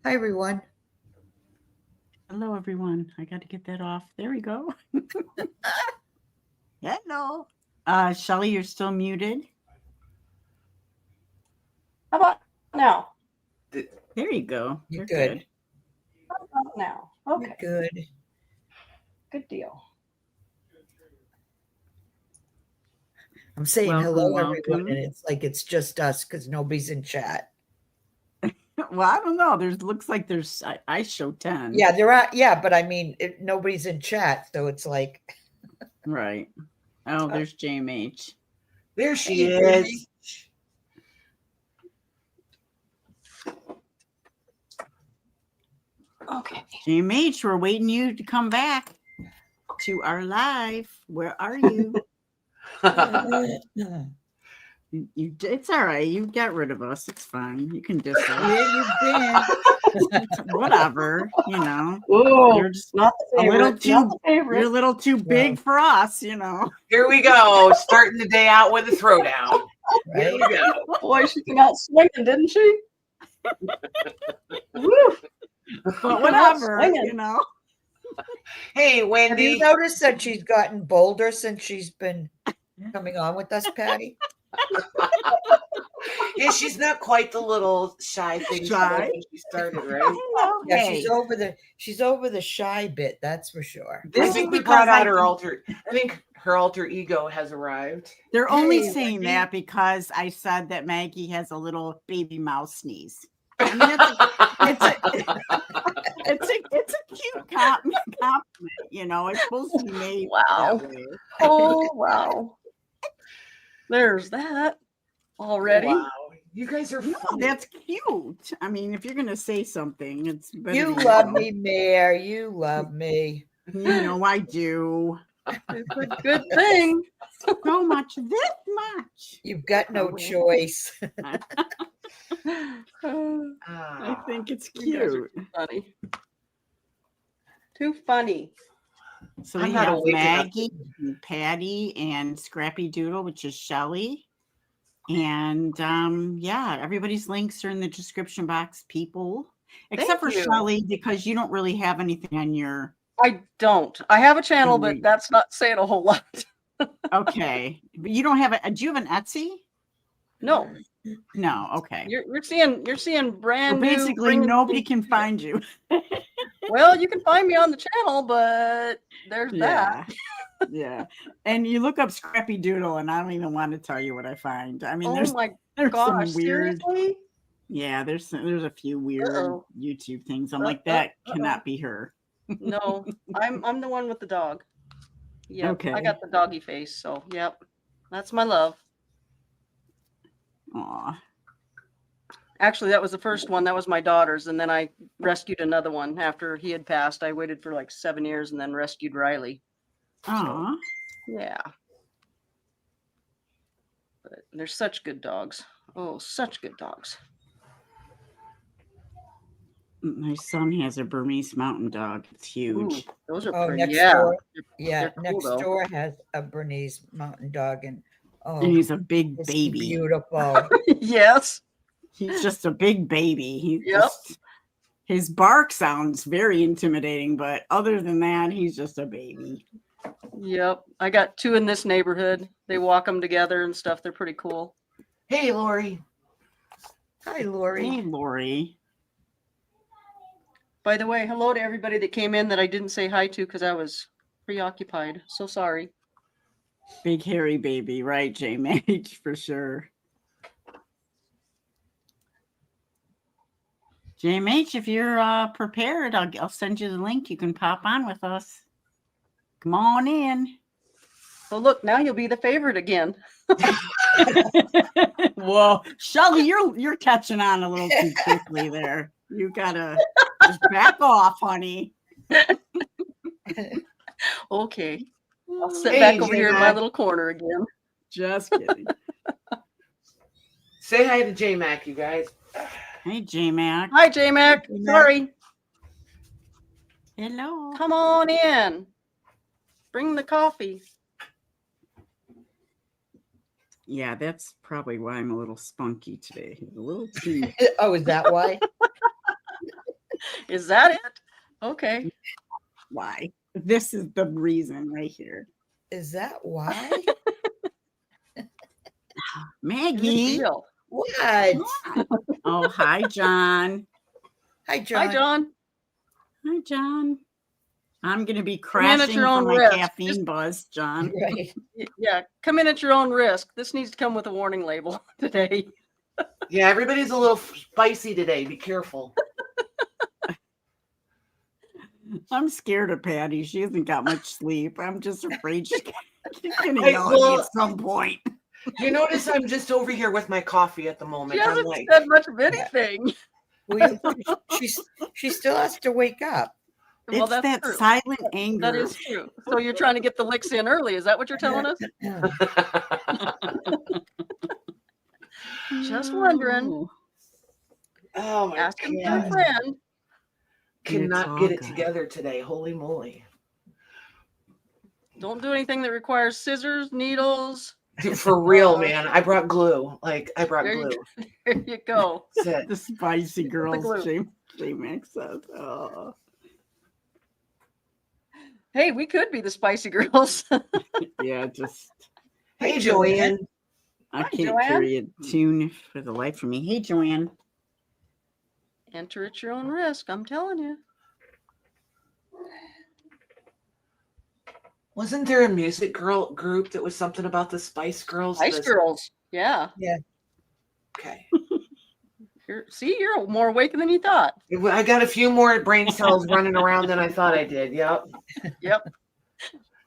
Hi, everyone. Hello, everyone. I got to get that off. There we go. Hello. Shelly, you're still muted. How about now? There you go. You're You're good. good. How about now? You're Okay, good. good deal. I'm saying Welcome, hello, everyone, and welcome. it's like it's just us because nobody's in chat. Well, I don't know. Looks like I show 10. Yeah, there are. Yeah, but I mean, nobody's in chat, so it's like. Right. Oh, Uh, there's JMH. There she Hey, is. Okay. JMH, we're waiting you to come back to our live. Where are you? It's all right. You got rid of us. It's fine. You can diss us. Where you been? Whatever. You know. Oh, You're just not the a little favorite. Not too. the You're a favorite. little too big for us. You know. Here we go. Starting the day out with a throwdown. Here Right? we go. Boy, she came out swinging, didn't she? Woo! But Come out whatever. swinging. You know. Hey, Have you Wendy. noticed that she's gotten bolder since she's been coming on with us, Patty? Yeah, she's not quite the little shy thing she was Shy? when she started, right? Hello. Yeah, Hey. she's over the shy bit, that's for sure. I This is think we because brought out her alter. I think her alter ego has arrived. They're only Hey, saying Wendy. that because I said that Maggie has a little baby mouse sneeze. I mean, it's a cute compliment. You know, it's supposed to be made Wow. that way. Oh, wow. There's that already. Wow, you guys are No, funny. that's cute. I mean, if you're gonna say something, it's better. You to, love know. me, Mayor. You love me. You know, I do It's a good thing. so much. This much. You've got no Oh, well. choice. You I think it's guys are cute. too funny. Too funny. So I'm we not have awake enough. Maggie, and Patty, and Scrappy Doodle, which is Shelly. And yeah, everybody's links are in the description box, people. Except Thank for you. Shelly, because you don't really have anything on your I don't. I have a channel, but Mm. that's not saying a whole lot. okay. But you don't have a do you have an Etsy? No, No, okay. you're seeing So brand new. basically nobody can find you. Well, you can find me on the channel, but there's Yeah. that. Yeah. And you look up Scrappy Doodle and I don't even want to tell you what I find. I mean, Oh there's my some gosh! weird Seriously? yeah, there's a few weird Uh-oh. YouTube things. I'm like, that cannot be her. No, I'm the one with the dog. Yep, Okay. I got the doggy face. So yep, that's my love. Aw. Actually, that was the first one. That was my daughter's, and then I rescued another one after he had passed. I waited for like 7 years and then rescued Riley. Aw. Yeah. But they're such good dogs. Oh, such good dogs. My son has a Burmese mountain dog. It's Ooh, huge. those are Oh, pretty. next Yeah. door. They're Yeah, cool, next though. door has a Bernese mountain dog, and And he's a big it's baby. beautiful. Yes. He's just a big baby. He Yep. just his bark sounds very intimidating, but other than that, he's just a baby. Yep. I got 2 in this neighborhood. They walk them together and stuff. They're pretty cool. Hey, Lori. Hi, Lori. Hey, Lori. By the way, hello to everybody that came in that I didn't say hi to because I was preoccupied. So sorry. Big hairy baby, right, JMH, for sure. JMH, if you're prepared, I'll send you the link. You can pop on with us. Come on in. Oh, look, now you'll be the favorite again. Whoa, Shelly, you're catching on a little too quickly there. You gotta just back off, honey. Okay. I'll sit Hey, back over here in my J-Mac. little corner again. Just kidding. Say hi to J Mac, you guys. Hey, J-Mac. Hi, J-Mac. J-Mac. Sorry. Hello. Come on in. Bring the coffee. Yeah, that's probably why I'm a little spunky today. A little too. Oh, is that why? Is that it? Okay. Why? This is the reason right here. Is that why? Good Maggie. deal. What? Oh, hi, John. Hi, John. Hi, John. Hi, John. I'm going to be Come in at crashing your from own my risk. caffeine Just- buzz, John. Right. Yeah, come in at your own risk. This needs to come with a warning label today. Yeah, everybody's a little spicy today. Be careful. I'm scared of Patty. She hasn't got much sleep. I'm just afraid she's going to Hey, yell at me well- at some point. You notice I'm just over here with my coffee at the She moment. I'm hasn't like, said much of anything. Well, she still has to wake up. Well, It's that's that true. silent anger. That is true. So you're trying to get the licks in early. Is that what you're telling us? Just wondering. No. oh my Asking for a god. friend. Cannot It's get all it good. together today. Holy moly. Don't do anything that requires scissors, needles. Dude, for real, man. I brought glue. Like I brought There you glue. There you go. That's it. The spicy girls, glue. J-Max says. Oh. Hey, we could be the spicy girls. Yeah, just, Hey Joanne. I Hi, can't Joanne. carry a tune for the life of me. Hey, Joanne. Enter at your own risk. I'm telling you. Wasn't there a music girl group that was something about the Spice Girls? Spice The- Girls. Yeah. Okay. You're more awake than you thought. I got a few more brain cells running around than I thought I did. Yep. Yep.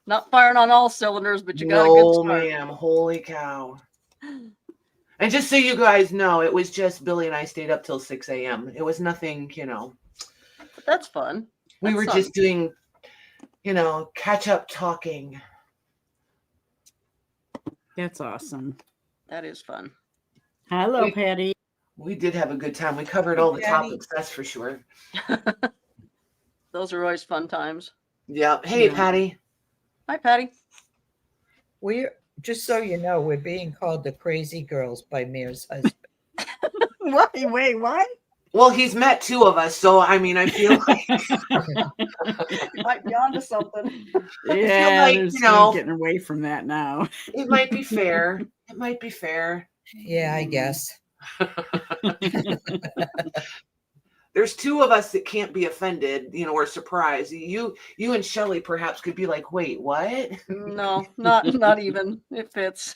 Not firing on all cylinders, but you got a good No, start. ma'am. Holy cow. And just so you guys know, it was just Billy and I stayed up till 6 a.m. It was nothing, But that's fun. we That's were fun. just doing, catch up talking. That's awesome. That is fun. Hello, Wait. Patty. We did have a good time. We covered all the Daddy. topics, that's for sure. Those are always fun times. Yep. Hey, Yeah. Patty. Hi, Patty. We're just so you know, we're being called the crazy girls by Mir's husband. What? Wait, what? Well, he's met two of us, so I mean, I feel like You might be onto something. Yeah, like, there's you no know- getting away from that now. it might be fair. It might be fair. Yeah, I guess. There's two of us that can't be offended, or surprised. You and Shelly perhaps could be like, wait, what? No, not even. It fits.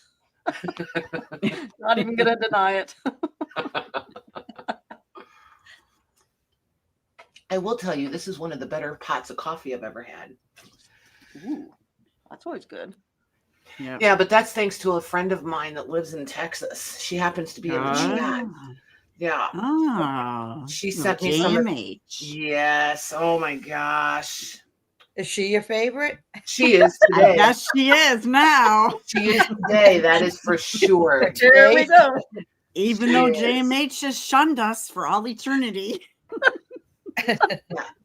Not even gonna deny it. I will tell you, this is one of the better pots of coffee I've ever had. Ooh, that's always good. Yeah. Yeah, but that's thanks to a friend of mine that lives in Texas. She happens to be in the chat. Yeah. Oh, She sent me some of- JMH. Yes. Oh my gosh. Is she your favorite? She is I today. guess she is now. She is today. That is for sure. There we go. Even though She is. JMH has shunned us for all eternity. Yeah.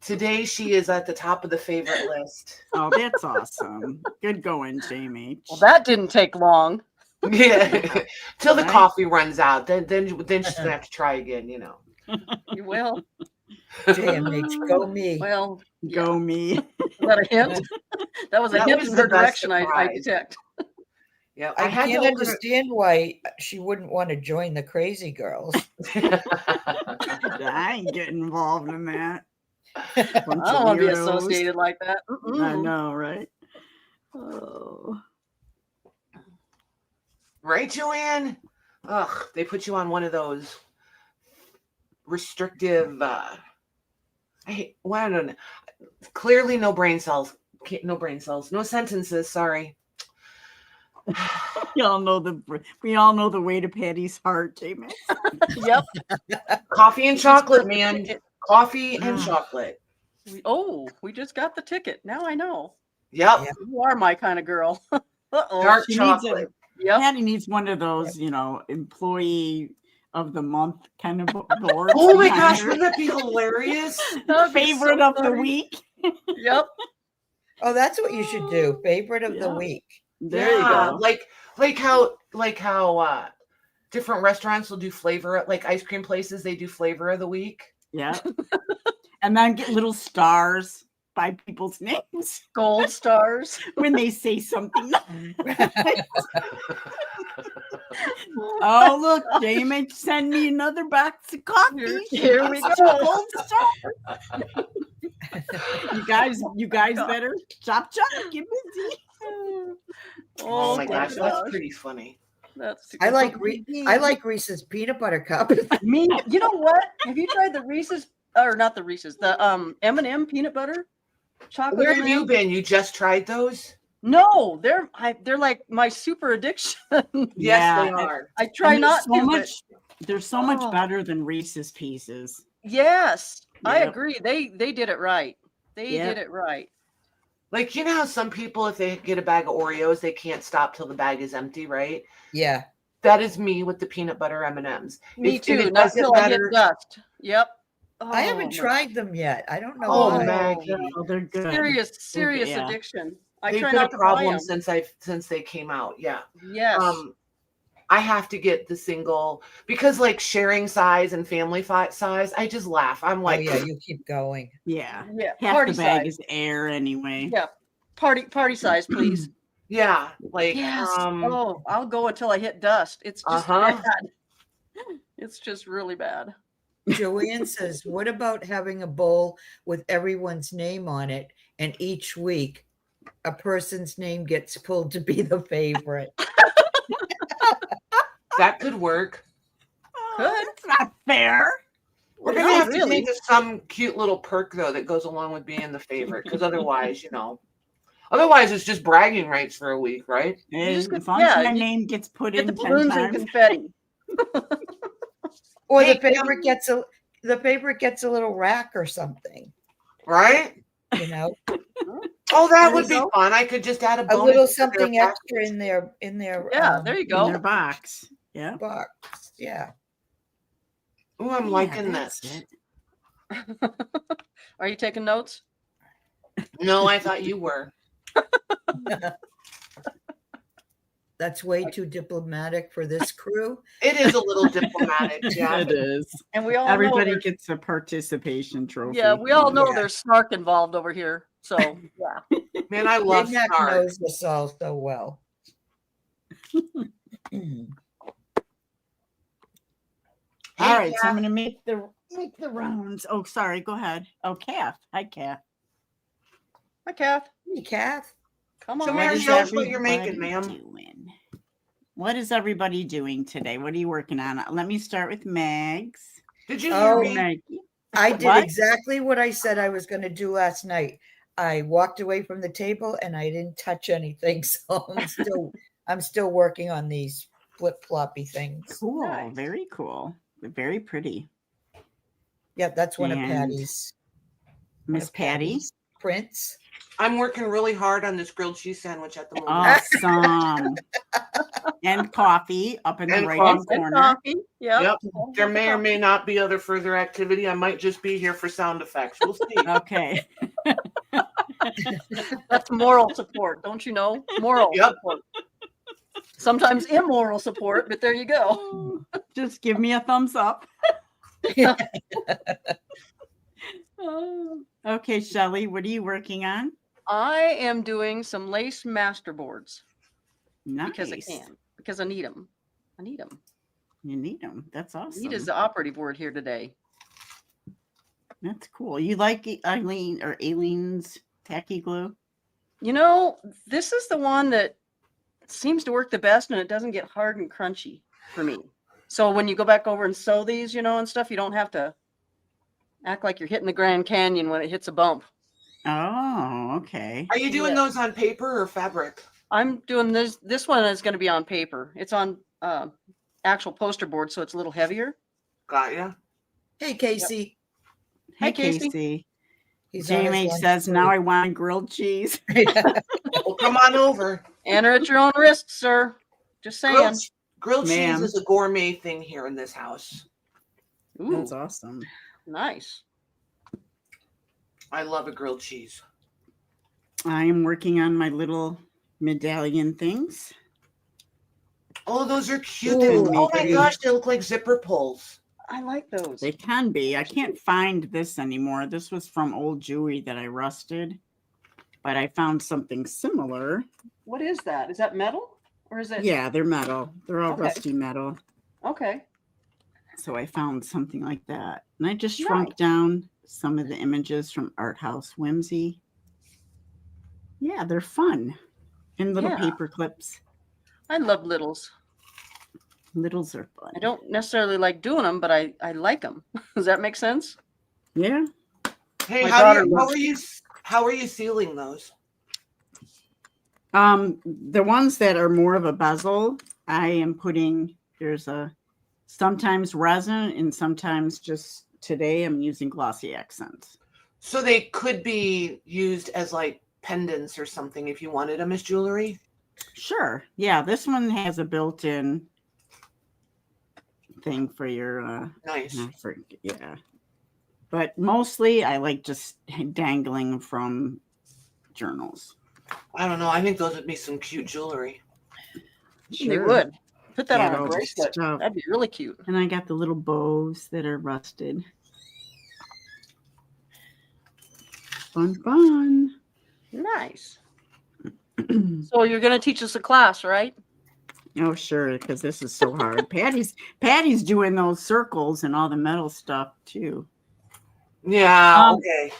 Today she is at the top of the favorite list. Oh, that's awesome. Good going, JMH. Well, that didn't take long. Yeah. Till the Right. coffee runs out. Then she's gonna have to try again, You will. JMH, go me. Well, Go me. is that a hint? That was a That hint was in the her best direction, I surprise. detect. Yeah. I had to can't open understand why she wouldn't want to join the crazy girls. it. I ain't getting involved in that. I Bunch don't of want to be weirdos. associated like that. I Mm-mm. know, right? Oh. Right, Joanne? Ugh, they put you on one of those restrictive I don't know. Clearly no brain cells. No brain cells. No sentences, sorry. We all know the way to Patty's heart, JMH. Yep. Coffee and chocolate, man. Coffee and Ah. chocolate. We just got the ticket. Now I know. Yep. Yeah. You are my kind of girl. Uh-oh. Dark She needs chocolate. Yep. Patty needs one of those, employee of the month kind of boards. Oh my behind gosh, her. wouldn't that be hilarious? That would be Favorite so of the funny. week. Yep. Oh, that's what you should do. Favorite of the Yeah. week. There you go. Like how different restaurants will do flavor, like ice cream places, they do flavor of the week. Yeah. And then get little stars by people's names Gold stars. when they say something. Oh, look, JMH send me another box of coffee. Here we It's go. a gold star. You guys better chop, get busy. Oh my gosh, that's gosh. pretty funny. That's I like Reese's peanut butter cup. me. You know what? Have you tried the Reese's or not the Reese's, the M&M peanut butter chocolate? Where have M&M? you been? You just tried those? No, they're like my super addiction. Yes, Yeah, they are. I try And not there's so to. much. They're so much Oh. better than Reese's Pieces. Yes, I Yep. agree. They did it right. They Yep. did it right. Like, you know how some people, if they get a bag of Oreos, they can't stop till the bag is empty, right? Yeah. That is me with the peanut butter M&Ms. Me If- and too. it Not doesn't until I matter- hit dust. Yep. I haven't Oh, tried them yet. I don't know Oh, why. Maggie. Oh, they're good. Serious Yeah. addiction. I They've try been a not to buy problem them. since they came out. Yeah. Yes. I have to get the single because like sharing size and family size, I just laugh. I'm Oh like, yeah, you keep going. Yeah. yeah. Half Party the bag size. is air anyway. Yeah. Party size, please. yeah, like Yes. Oh, I'll go until I hit dust. It's just Uh-huh. bad. It's just really bad. Joanne says, what about having a bowl with everyone's name on it, and each week a person's name gets pulled to be the favorite? that could work. Good. It's not fair. We're Well, gonna not have to really. think of some cute little perk though that goes along with being the favorite, because otherwise, otherwise it's just bragging rights for a week, right? As just long get- as yeah, my you name gets put Get in the 10 balloons and times. confetti. Or Hey, the favorite gets a little rack or something, Right? you know, Oh, that There would you be go. fun. I could just add a a bonus little to their something package. extra in their Yeah, there you In their go. box. Yeah. box. Yeah. Ooh, I'm Yeah, liking that's this. it. Are you taking notes? No, I thought you were. That's way too diplomatic for this crew. It is a little diplomatic, yeah. It is. And we all Everybody know there's- gets a participation trophy. Yeah, we all know Yeah. there's snark involved over here. So yeah. Man, I love Big Mac snark. knows us all so well. All right, so Kath. I'm gonna make the rounds. Oh, sorry. Go ahead. Oh, Kath. Hi, Kath. Hi, Kath. Hey, Kath. Come So on. Mary, is show us what you're making, everybody ma'am. doing? What is everybody doing today? What are you working on? Let me start with Megs. Did you Oh, hear me? Maggie. I did What? exactly what I said I was going to do last night. I walked away from the table and I didn't touch anything. So I'm still working on these flip floppy things. Cool. Nice. Very cool. Very pretty. Yep, that's one of And Patty's. one Miss of Patty. Patty's prints. I'm working really hard on this grilled cheese sandwich at the moment. Awesome. And coffee up in the And right coffee. hand And corner. coffee. Yep. Yep. There may or may not be other further activity. I might just be here for sound effects. We'll see. Okay. That's moral support, don't you know? Moral Yep. support. Sometimes immoral support, but there you go. Just give me a thumbs up. Okay, Shelly, what are you working on? I am doing some lace masterboards Nice. because I can, because I need them. I need them. You need them. That's awesome. Need is the operative word here today. That's cool. You like Aileen's tacky glue? You know, this is the one that seems to work the best and it doesn't get hard and crunchy for me. So when you go back over and sew these, and stuff, you don't have to act like you're hitting the Grand Canyon when it hits a bump. Oh, okay. Are you doing Yeah. those on paper or fabric? I'm doing this. This one is going to be on paper. It's on actual poster board, so it's a little heavier. Got ya. Hey, Casey. Hey, Hi, Casey. Casey. He's on his JMH lunch says, now break. I want grilled cheese. Well, come on over. Enter at your own risk, sir. Just saying. Grilled cheese Ma'am. is a gourmet thing here in this house. Ooh, That's awesome. nice. I love a grilled cheese. I am working on my little medallion things. Oh, those are cute. They Ooh, look- oh my me too. gosh, they look like zipper pulls. I like those. They can be. I can't find this anymore. This was from old jewelry that I rusted, but I found something similar. What is that? Is that metal or is it? Yeah, they're metal. They're all Okay. rusty metal. Okay. So I found something like that. And I just shrunk Nice. down some of the images from Art House Whimsy. Yeah, they're fun. And little Yeah. paper clips. I love littles. Littles are fun. I don't necessarily like doing them, but I like them. Does that make sense? Yeah. Hey, My how daughter are you sealing those? The ones that are more of a bezel, I am putting, there's a sometimes resin and sometimes just today I'm using glossy accents. So they could be used as like pendants or something if you wanted them as jewelry. Sure. Yeah, this one has a built-in thing for your Nice. yeah. But mostly I like just dangling from journals. I don't know. I think those would be some cute jewelry. They would. Put that Add on a all this bracelet. stuff. That'd be really cute. And I got the little bows that are rusted. Fun. Nice. So you're going to teach us a class, right? Oh, sure, because this is so hard. Patty's doing those circles and all the metal stuff too. Yeah. Okay.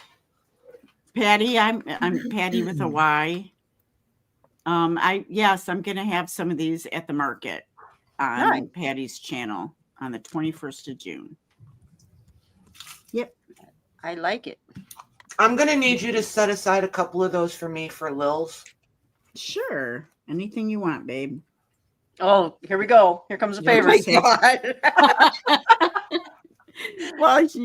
Patty, I'm Patty with a Y. I'm gonna have some of these at the market on Nice. Patty's channel on the 21st of June. Yep. I like it. I'm gonna need you to set aside a couple of those for me for Lil's. Sure. Anything you want, babe. Oh, here we go. Here comes a Yeah, Oh my favorite. God. Well, It's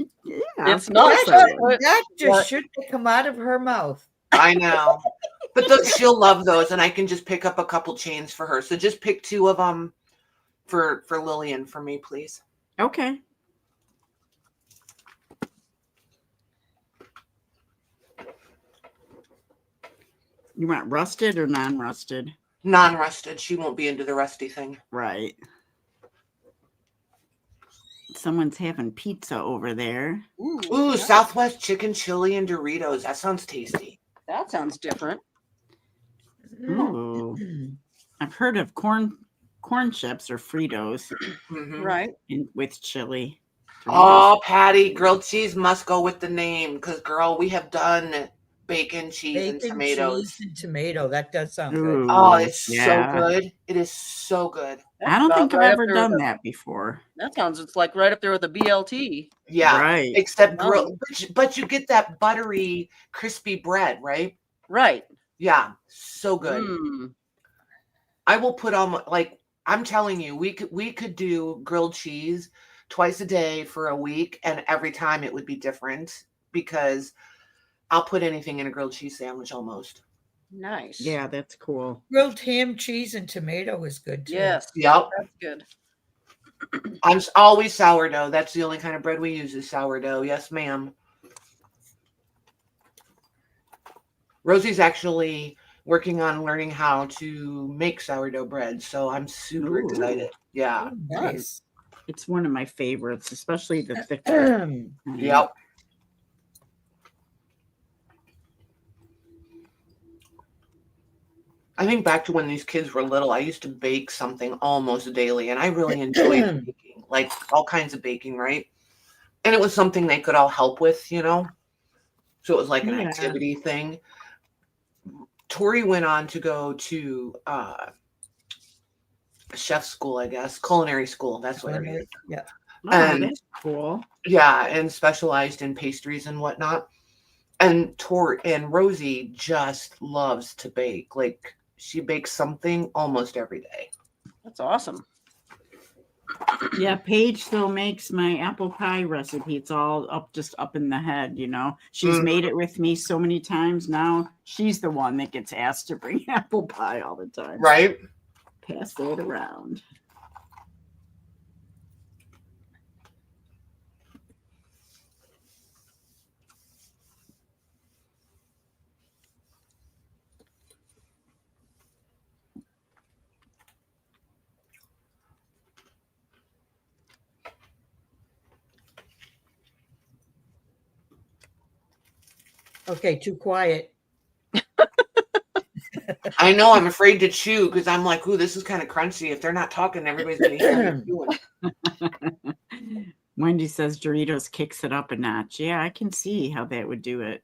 not of course I chocolate. would. That just What? shouldn't have come out of her mouth. I know, but she'll love those, and I can just pick up a couple chains for her. So just pick 2 of them for Lillian for me, please. Okay. You want rusted or non-rusted? Non-rusted. She won't be into the rusty thing. Right. Someone's having pizza over there. Ooh, Ooh, nice. Southwest chicken chili and Doritos. That sounds tasty. That sounds different. Ooh. I've heard of corn chips or Fritos Mhm. Right. with chili. Oh, Patty, grilled cheese must go with the name because, girl, we have done bacon, cheese, and Bacon, tomatoes. cheese, and tomato. That does sound Ooh. good. Oh, it's Yeah. so good. It is so good. I don't That's think about I've right ever up there done with that before. That sounds it's like right up there with a BLT. Yeah. Right. Except No. grilled, but you get that buttery, crispy bread, right? Right. Yeah, so good. Mm. I will put on I'm telling you, we could do grilled cheese twice a day for a week, and every time it would be different because I'll put anything in a grilled cheese sandwich almost. Nice. Yeah, that's cool. Grilled ham, cheese, and tomato is good too. Yes. Yep. That's good. I'm always sourdough. That's the only kind of bread we use is sourdough. Yes, ma'am. Rosie's actually working on learning how to make sourdough bread, so I'm super Ooh. excited. Yeah. Oh, nice. It's one of my favorites, especially the thick. Yep. I think back to when these kids were little, I used to bake something almost daily, and I really enjoyed baking, like all kinds of baking, right? And it was something they could all help with, you know? So it was like an Yeah. activity thing. Tori went on to go to chef school, I guess, culinary school. That's what it is. Yeah. Oh, And- that's cool. Yeah, and specialized in pastries and whatnot. And Rosie just loves to bake. Like she bakes something almost every day. That's awesome. Yeah, Paige still makes my apple pie recipe. It's all just up in the head, you know. She's Mhm. made it with me so many times now. She's the one that gets asked to bring apple pie all the time. Right? Pass that around. Okay, too quiet. I know. I'm afraid to chew because I'm like, ooh, this is kind of crunchy. If they're not talking, everybody's gonna hear me chewing. Wendy says Doritos kicks it up a notch. Yeah, I can see how that would do it.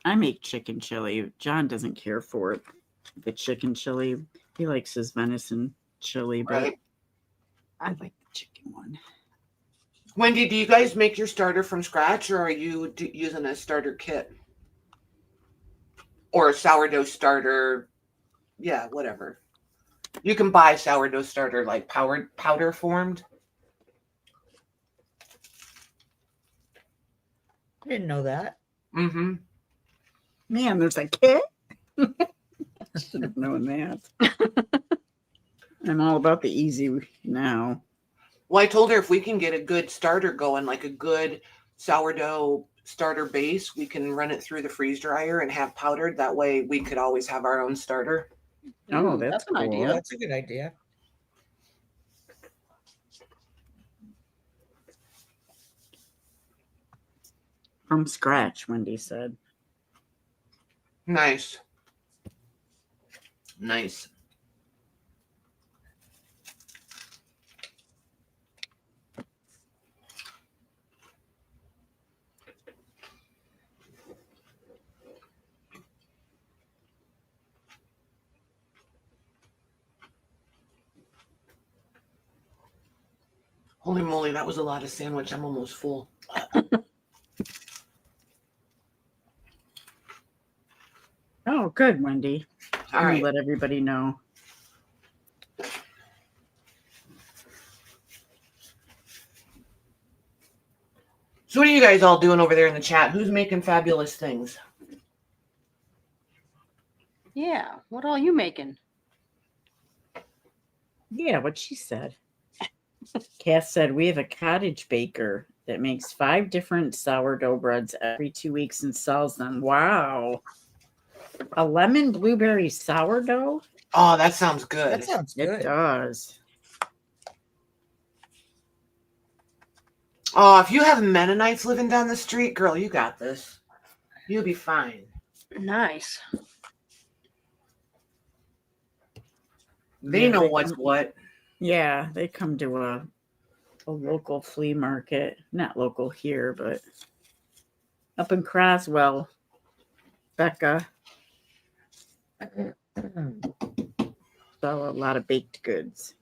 I make chicken chili. John doesn't care for the chicken chili. He likes his venison chili, but Right. I like the chicken one. Wendy, do you guys make your starter from scratch, or are you using a starter kit or a sourdough starter? Yeah, whatever. You can buy sourdough starter like powder formed. I didn't know that. Mm-hmm. Man, there's a kit. I should have known that. I'm all about the easy now. Well, I told her if we can get a good starter going, like a good sourdough starter base, we can run it through the freeze dryer and have powdered. That way we could always have our own starter. Oh, Ooh, that's an cool. Oh, idea. that's a good idea. From scratch, Wendy said. Nice. Nice. Holy moly, that was a lot of sandwich. I'm almost full. Oh, good, Wendy. All I'm gonna right. let everybody know. So what are you guys all doing over there in the chat? Who's making fabulous things? Yeah. What all you making? Yeah, what she said. Cass said we have a cottage baker that makes 5 different sourdough breads every 2 weeks and sells them. Wow. A lemon blueberry sourdough? Oh, that sounds good. That sounds It good. does. Oh, if you have Mennonites living down the street, girl, you got this. You'll be fine. Nice. They Yeah, know they what's come- what. Yeah, they come to a local flea market. Not local here, but up in Croswell. Becca sell a lot of baked goods.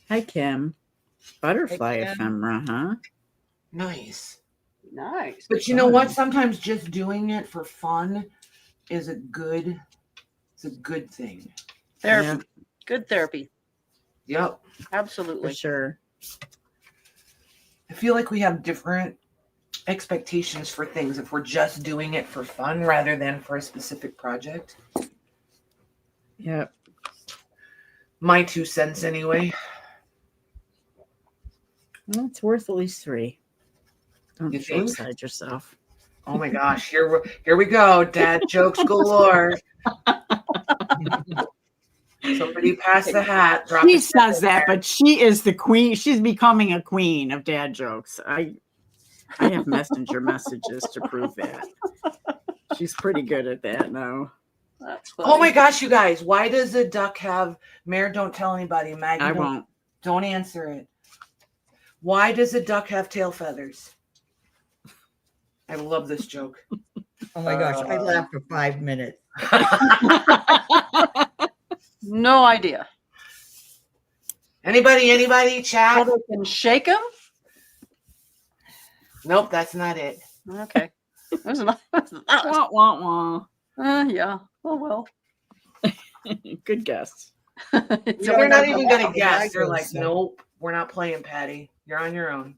Hi, Kim. Butterfly Kim. ephemera, huh? Nice. Nice. But you know what? Sometimes just doing it for fun is a good thing. Therapy. Yeah, Good therapy. Yep. for Absolutely. sure. I feel like we have different expectations for things if we're just doing it for fun rather than for a specific project. Yep. My 2 cents anyway. Well, it's worth at least 3. Don't You short think? side yourself. Oh my gosh, here we go. Dad jokes galore. Somebody pass the hat. Drop She a tip says in that, there. but she is the queen. She's becoming a queen of dad jokes. I have messenger messages to prove that. She's pretty good at that now. That's funny. Oh my gosh, you guys! Why does a duck have? Mayor, don't tell anybody. Maggie, I won't. don't answer it. Why does a duck have tail feathers? I love this joke. Oh my gosh, I laughed for 5 minutes. No idea. Anybody? How Chat? they can shake them? Nope, that's not it. Okay. That's not, Wah, wah, yeah. Oh well. wah. Good guess. It's They're not all- even gonna I guess. They're think like, so. nope, we're not playing, Patty. You're on your own.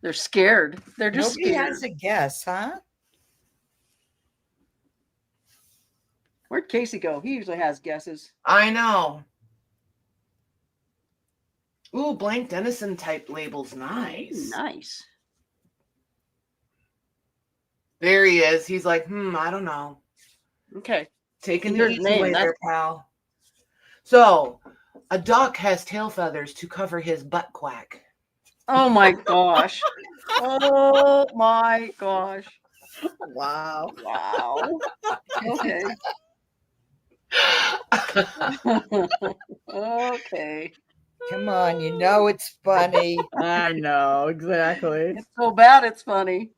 They're scared. They're just Nobody scared. has a guess, huh? Where'd Casey go? He usually has guesses. I know. Ooh, blank Denison type labels. Nice. Nice. There he is. He's like, I don't know. Okay. Taking the Your easy name, way that's- there, pal. So, a duck has tail feathers to cover his butt quack. Oh my gosh. Oh my gosh. Wow. Wow. Okay. Okay. Come on, you know it's funny. I know, exactly. It's so bad it's funny.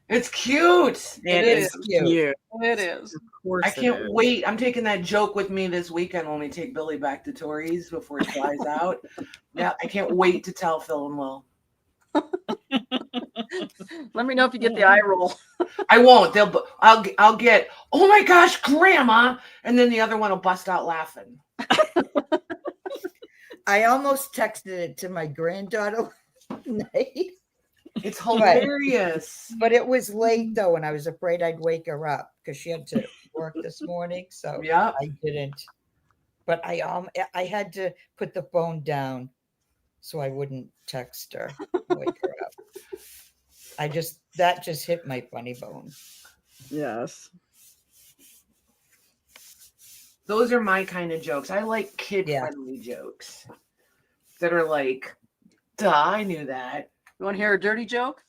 It's cute. It is is cute. cute. It is. Of course I it can't is. wait. I'm taking that joke with me this weekend when we take Billy back to Tori's before he flies out. Yeah, I can't wait to tell Phil and Will. Let me know if you get the eye roll. I won't. I'll get, oh my gosh, Grandma, and then the other one will bust out laughing. I almost texted it to my granddaughter night, It's hilarious. but it was late though, and I was afraid I'd wake her up because she had to work this morning. So Yeah. I didn't. But I had to put the phone down so I wouldn't text her, wake her up. That just hit my funny bone. Yes. Those are my kind of jokes. I like kid-friendly jokes that are like, duh, I knew that. You want to hear a dirty joke?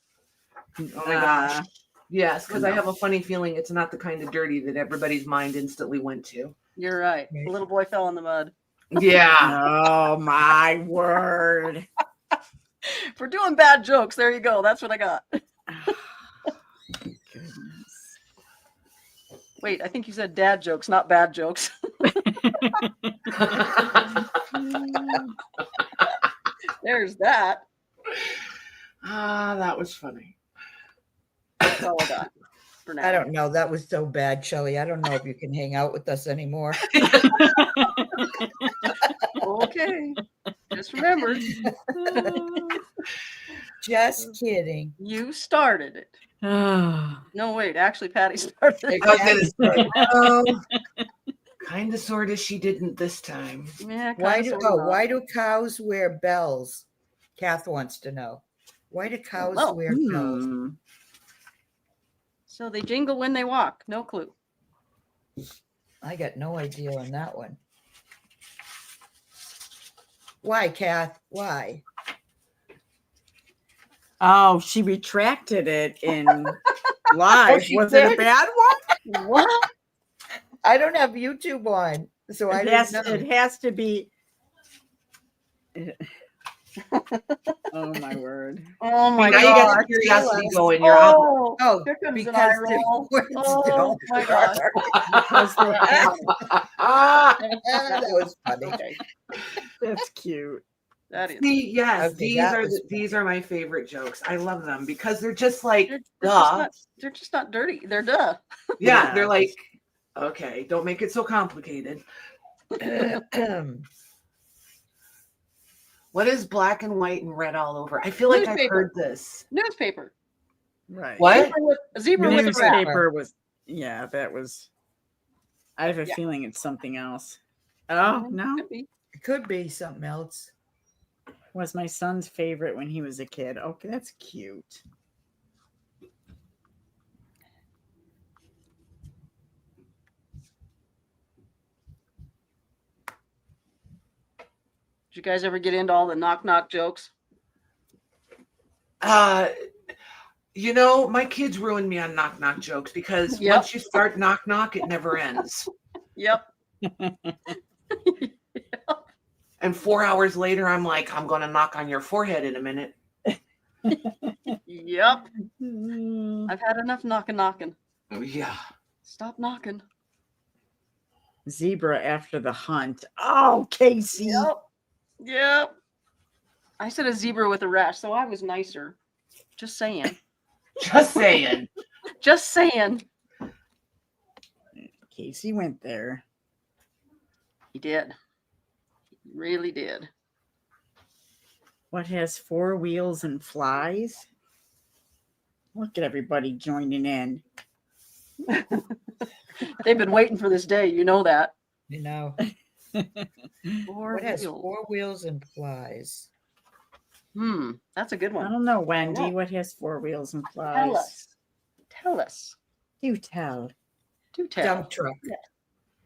Oh my gosh. Yes, because I no. have a funny feeling it's not the kind of dirty that everybody's mind instantly went to. You're right. Right. The little boy fell in the mud. Yeah. Oh my word. For doing bad jokes, there you go. That's what I got. Goodness. Wait, I think you said dad jokes, not bad jokes. There's that. That was funny. That's all I got for now. I don't know. That was so bad, Shelley. I don't know if you can hang out with us anymore. Okay. Just remember, Just kidding. you started it. Oh, No, wait. Actually, Patty started it. I was gonna say, well, kind of, sort of, she didn't this time. Yeah, Why kinda, do sorta not. why do cows wear bells? Kath wants to know. Why do cows Oh, wear bells? hmm. So they jingle when they walk. No clue. I got no idea on that one. Why, Kath? Why? Oh, she retracted it in live. she Was it a did? bad one? What? I don't have YouTube on, so I It didn't has, know. it has to be. Oh my word. Oh my Now you got god. the curiosity us. going. You're up. Oh, Oh, here comes an because eye the roll. words Oh don't my gosh. work. Because they- That was funny. Okay, That's cute. that is. Yes, Okay, that was these are my favorite jokes. I love them because they're just like, They're duh. just not dirty. They're duh. Yeah, they're Yeah. like, okay, don't make it so complicated. What is black and white and red all over? I feel like I've Newspaper. heard this. Newspaper. Right. What? A zebra with a graph. Newspaper was, yeah, that was. I have a Yeah. feeling it's something else. Oh, no. Could be. It could be something else. Was my son's favorite when he was a kid. Okay, that's cute. Did you guys ever get into all the knock knock jokes? You know, my kids ruined me on knock knock jokes because Yep. once you start knock knock, it never ends. Yep. And 4 hours later, I'm like, I'm going to knock on your forehead in a minute. Yep. Mm. I've had enough knocking. Yeah. Stop knocking. Zebra after the hunt. Oh, Casey. Yep. Yep. I said a zebra with a rash, so I was nicer. Just saying. Just saying. Just saying. Casey went there. He did. He really did. What has 4 wheels and flies? Look at everybody joining in. They've been waiting for this day. You know that. You know, Four what has wheels. 4 wheels and flies? That's a good I one. don't know, Wendy. know. What has 4 wheels and flies? Tell us. Tell us. Do tell. Do tell. Dump truck.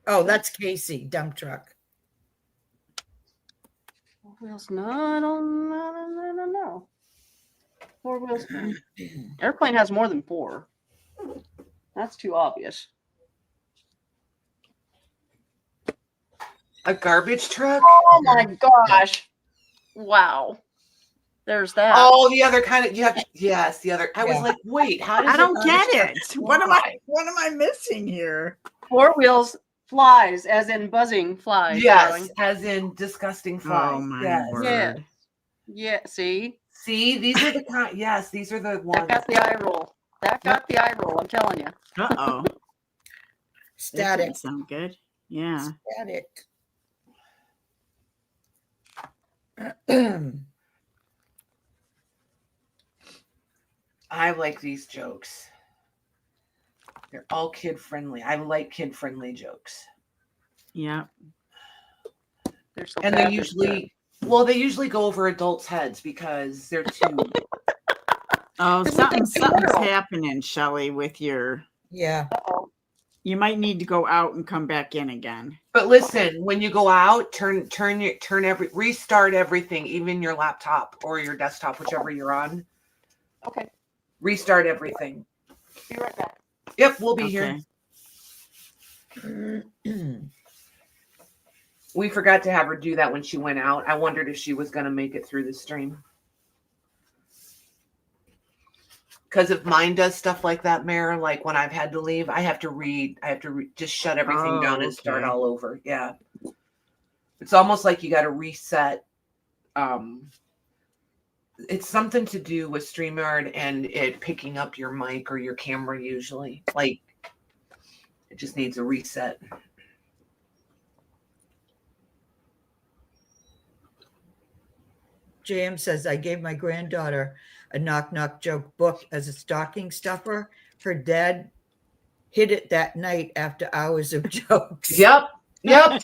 Oh, that's Casey, dump truck. Four wheels, no, I don't know. Four wheels. Airplane has more than four. That's too obvious. A garbage truck? Oh my gosh. Wow. There's that. Oh, the other kind of, yes, the other. I was Yeah. like, wait, how does I don't a get garbage truck it. What am I? fly? What am I missing here? Four wheels flies, as in buzzing flies. Yes, darling. as in disgusting Oh flies. my Yes. word. Yeah. Yeah, see? See, these are the kind. Yes, these are the That ones. got the eye roll. That got the eye roll, I'm telling you. Uh-oh. That Static. didn't sound good. Yeah. Static. I like these jokes. They're all kid friendly. I like kid friendly jokes, Yeah. They're so and bad, they usually, well, they usually go over adults' heads because they're too. Oh, It was something's a girl. happening, Shelley, with your. Yeah. Uh-oh. You might need to go out and come back in again. But listen, when you go out, restart everything, even your laptop or your desktop, whichever you're on. Okay, Restart everything. be right back. Yep, we'll be here. Okay. We forgot to have her do that when she went out. I wondered if she was going to make it through the stream. Because if mine does stuff like that, Mare, like when I've had to leave, I have to just shut everything down and start okay. all over. Yeah. It's almost like you got to reset. It's something to do with StreamYard and it picking up your mic or your camera usually. Like, it just needs a reset. JM says, I gave my granddaughter a knock knock joke book as a stocking stuffer. Her dad hid it that night after hours of jokes. Yep. Yep.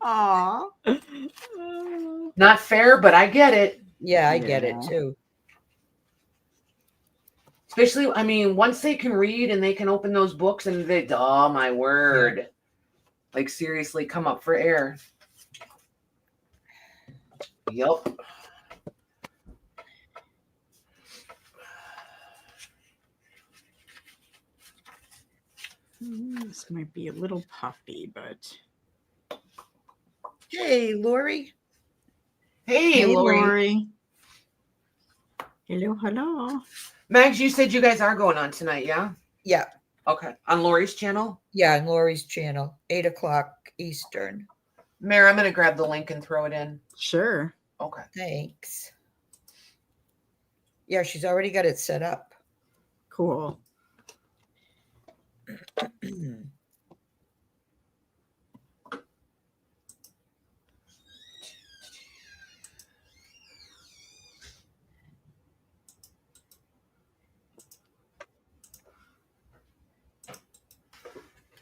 Aw. Not fair, but I get it. Yeah, I get it Yeah. too. Especially, I mean, once they can read and they can open those books and they, oh my word. Like, seriously, come up for air. Yep. This might be a little puffy, but. Hey, Lori. Hey, Lori. Hello, hello. Mags, you said you guys are going on tonight, yeah? Yeah. Okay. On Lori's channel? Yeah, on Lori's channel, 8:00 Eastern. Mare, I'm going to grab the link and throw it in. Sure. Okay. Thanks. Yeah, she's already got it set up. Cool.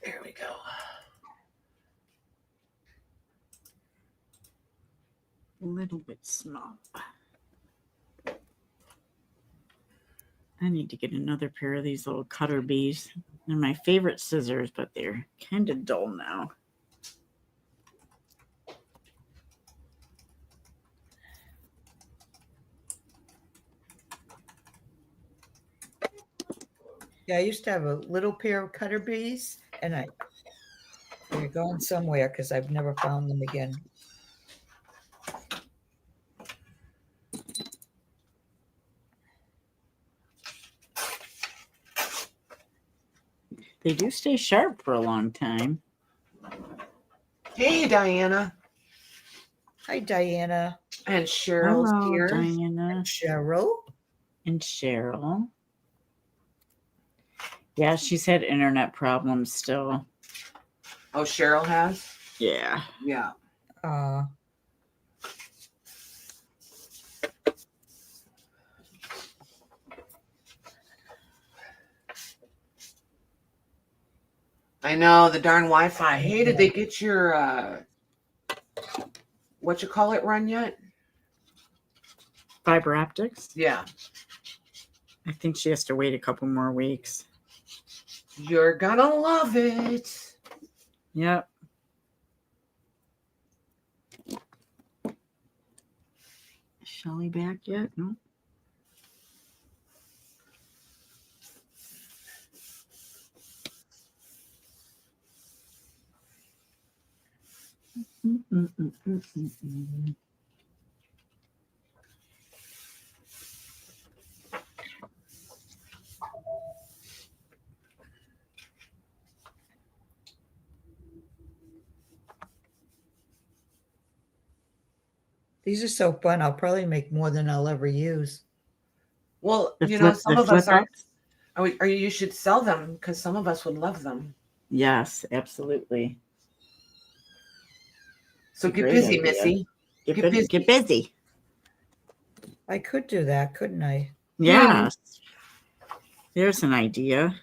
There we go. A little bit small. I need to get another pair of these little cutter bees. They're my favorite scissors, but they're kind of dull now. Yeah, I used to have a little pair of cutter bees, and they're gone somewhere because I've never found them again. They do stay sharp for a long time. Hey, Diana. Hi, Diana. And Cheryl's Hello, here. Diana Cheryl. and Cheryl. Yeah, she's had internet problems still. Oh, Cheryl has? Yeah. Yeah. I know, the darn Wi-Fi. Hey, did they get your what you call it run yet? Fiber optics. Yeah. I think she has to wait a couple more weeks. You're gonna love it. Yep. Shelley back yet? No. Mm. These are so fun. I'll probably make more than I'll ever use. Well, The you know, flip- some the of us flip aren't. ups? Or you should sell them because some of us would love them. Yes, absolutely. So A get great busy, idea. Missy. Get busy. Get busy. I could do that, couldn't I? Yes. There's an idea.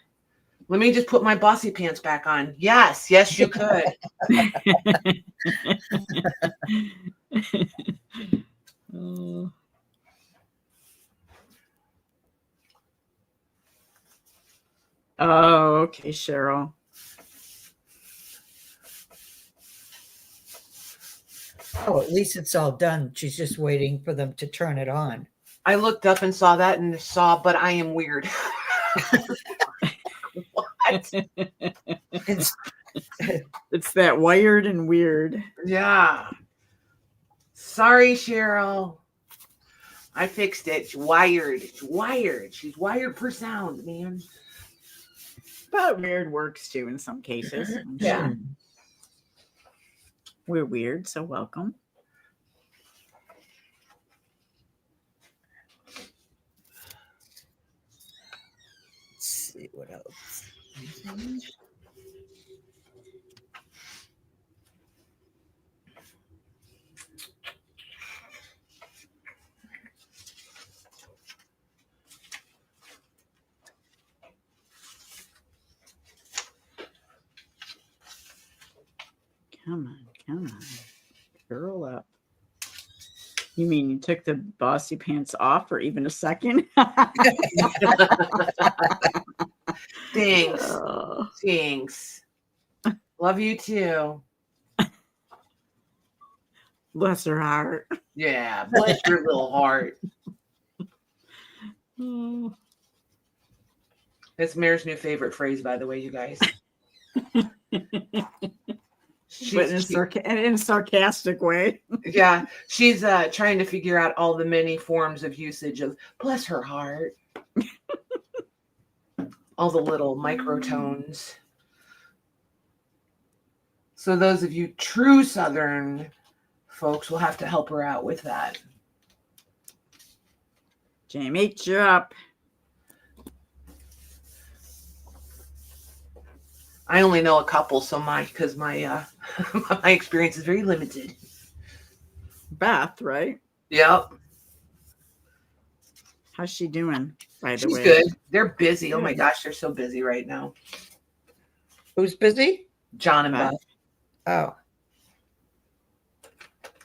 Let me just put my bossy pants back on. Yes, yes, you could. Oh. Oh, okay, Cheryl. Oh, at least it's all done. She's just waiting for them to turn it on. I looked up and saw that and saw, but I am weird. What? It's, It's that wired and weird. Yeah. Sorry, Cheryl. I fixed it. It's wired. It's wired. She's wired for sound, man. But weird works too in some cases. I'm Yeah. sure. We're weird, so welcome. let's see what else. Come on. Curl up. You mean you took the bossy pants off for even a second? Thanks. Oh. Thanks. Love you too. Bless her heart. Yeah. Bless your little heart. Oh. That's Mare's new favorite phrase, by the way, you guys. But in a sarcastic way. Yeah, she's trying to figure out all the many forms of usage of bless her heart. All the little microtones. So those of you true Southern folks will have to help her out with that. Jamie, you're up. I only know a couple, so because my my experience is very limited. Beth, right? Yep, How's she doing, by the she's way? good. They're busy. Oh my Good. gosh, they're so busy right now. Who's busy? John and Beth. Beth. Oh.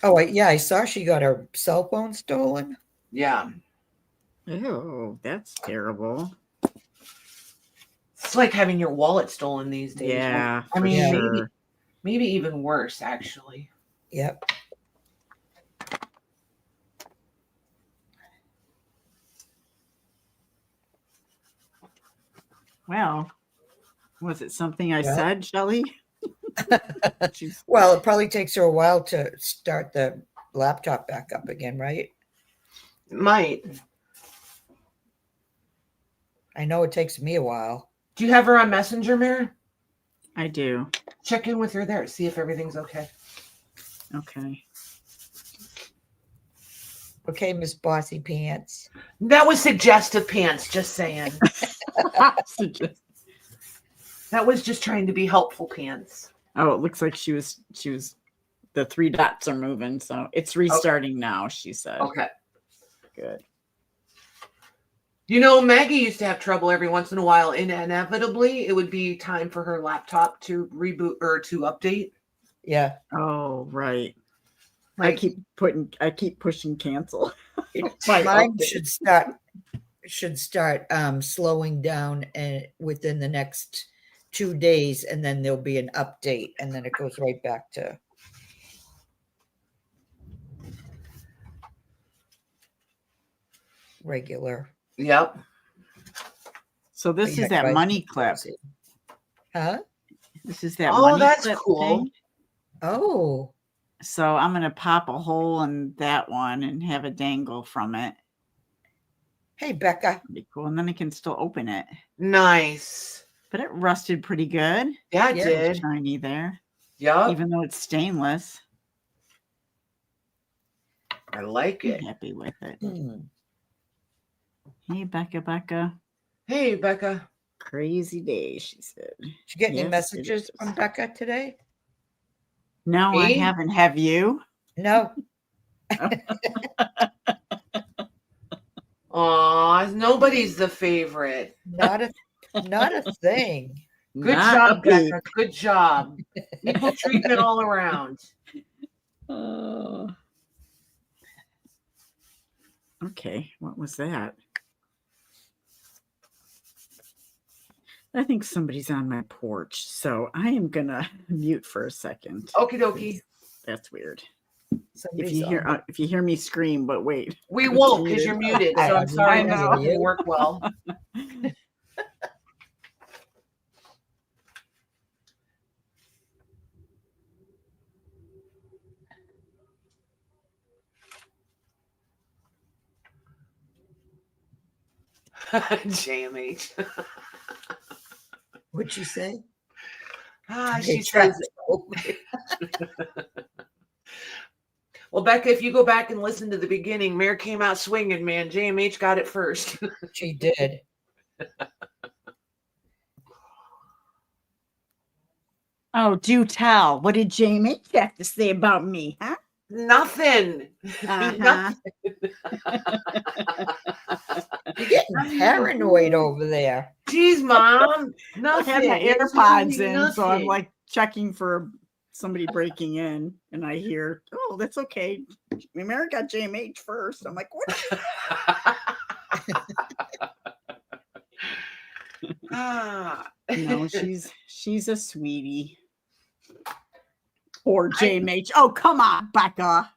Oh, yeah, I saw she got her cell phone stolen. Yeah, Oh, that's terrible. it's like having your wallet stolen these days. Yeah, I for mean, sure. maybe even worse, actually. Yep. Well, was it something I Yeah. said, Shelley? She's- Well, it probably takes her a while to start the laptop back up again, right? Might. I know it takes me a while. Do you have her on Messenger, Mare? I do. Check in with her there. See if everything's okay. Okay. Okay, Miss Bossy Pants. That was suggestive pants, just saying. That was just trying to be helpful pants. Oh, it looks like she was the three dots are moving, so it's restarting now, she said. Okay. Good. You know, Maggie used to have trouble every once in a while, and inevitably it would be time for her laptop to reboot or to update. Yeah. Oh, right. Like, I keep pushing cancel. Mine should start slowing down and within the next 2 days, and then there'll be an update, and then it goes right back to regular. Yep. So this Yeah, is that drives money me clip. crazy. Huh? This is that Oh, money that's clip cool. thing. Oh, So I'm gonna pop a hole in that one and have a dangle from it. hey, Becca. Pretty cool. And then I can still open it. Nice. But it rusted pretty good. Yeah, it Yeah. It's did. shiny there, Yep. even though it's stainless. I like I'm it. happy with it. Hmm. Hey, Becca. Hey, Becca. Crazy day, she said. Did you get any Yes, it messages is. from Becca today? No, I Me? haven't. Have you? No. Aw, nobody's the favorite. Not a thing. Good Not job, a peep. Becca. Good job. Equal treatment all around. Okay, what was that? I think somebody's on my porch, so I am gonna mute for a second. Okie dokie. That's weird. Somebody's on the- If you hear me scream, but wait, We It's won't because muted. you're muted. So I I'm sorry. I This know. didn't work well. JMH. What'd she say? She Hey, says, Travis. well, Becca, if you go back and listen to the beginning, Mare came out swinging, man. JMH got it first. She did. Oh, do tell. What did Jamie have to say about me? Huh? Nothing. Uh-huh. Nothing. You're getting paranoid over there. Jeez, Mom. I Nothing. had my It's AirPods really in, so I'm nothing. like checking for somebody breaking in, and I hear, "Oh, that's okay. Mary got JMH first." I'm like, "What?" No, she's a sweetie. Or JMH. Oh, come on, Becca.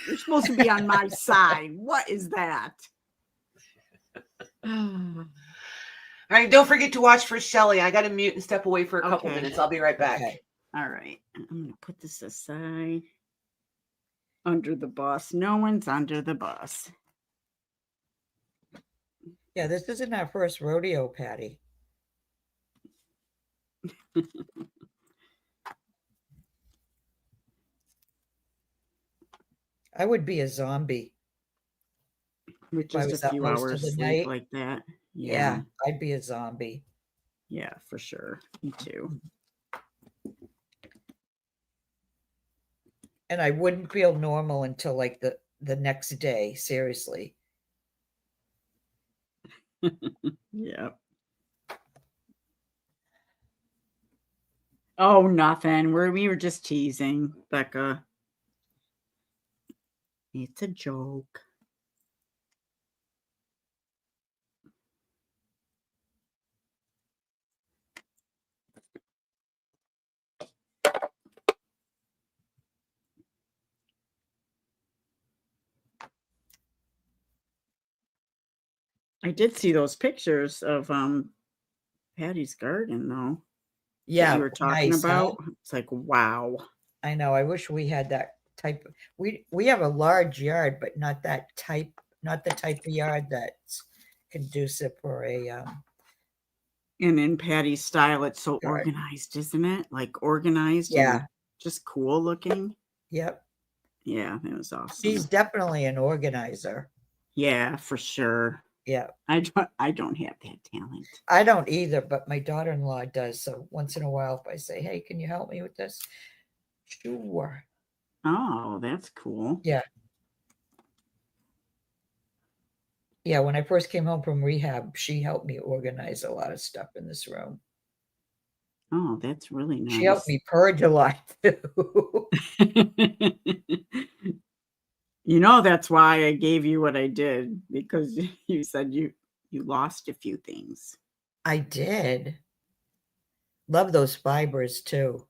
You're supposed to be on my side. What is that? All right, don't forget to watch for Shelly. I got to mute and step away for a couple Okay. minutes. I'll be right back. Okay. All right. I'm going to put this aside. Under the bus. No one's under the bus. Yeah, this isn't our first rodeo, Patty. I would be a zombie. With If I just was a up few most of hours the sleep night. like that. Yeah, I'd be a zombie. Yeah, for sure. Me too. And I wouldn't feel normal until like the next day, seriously. Yeah. Oh, nothing. We were just teasing, Becca. It's a joke. I did see those pictures of Patty's garden though. That Yeah, you were talking nice, huh? about. It's like, wow. I know. I wish we had that type of, we have a large yard, but not the type of yard that's conducive for a And in Patty's style, it's so Garden. organized, isn't it? Like organized Yeah. and just cool looking. Yep. Yeah, that was awesome. She's definitely an organizer. Yeah, for sure. Yeah. I don't have that talent. I don't either, but my daughter-in-law does. So once in a while, if I say, "Hey, can you help me with this?" Sure. Oh, that's cool. Yeah. Yeah, when I first came home from rehab, she helped me organize a lot of stuff in this room. Oh, that's really nice. She helped me purge a lot too. You know, that's why I gave you what I did, because you said you lost a few things. I did. Love those fibers too.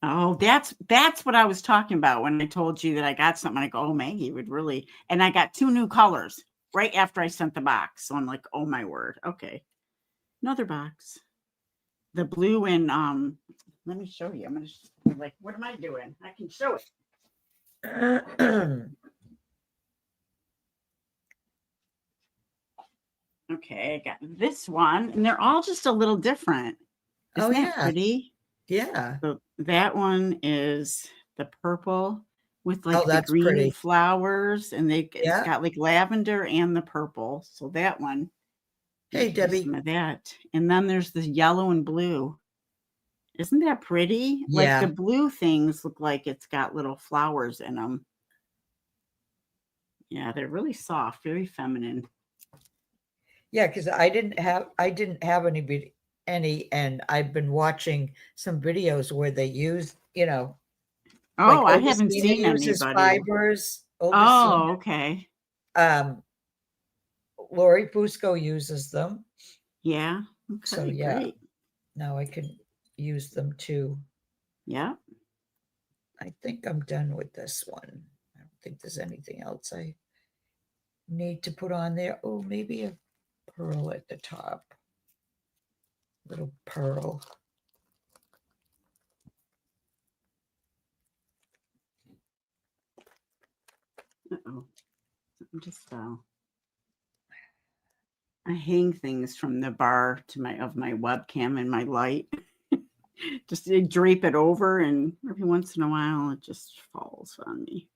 Oh, that's what I was talking about when I told you that I got something. I go, oh, Maggie would really, and I got 2 new colors. right after I sent the box. So I'm like, oh my word. Okay. Another box. The blue and let me show you. I'm gonna like, what am I doing? I can show it. Okay, I got this one, and they're all just a little different. Isn't that yeah. pretty? Yeah. So that one is the purple with like the That's green pretty. flowers, and it's Yeah. got like lavender and the purple. So that one. Hey, you can do Debbie. some of that. And then there's the yellow and blue. Isn't that pretty? Like Yeah. the blue things look like it's got little flowers in them. Yeah, they're really soft, very feminine. Yeah, because I didn't have any, and I've been watching some videos where they use, Oh, I Oldesina haven't seen uses anybody. fibers. Oh, Oldesina, okay. Lori Fusco uses them. Yeah. Okay, So yeah, great. now I can use them too. Yeah. I think I'm done with this one. I don't think there's anything else I need to put on there. Oh, maybe a pearl at the top. Little pearl. Uh-oh. I'm just I hang things from the bar to my webcam and my light. Just drape it over, and every once in a while it just falls on me.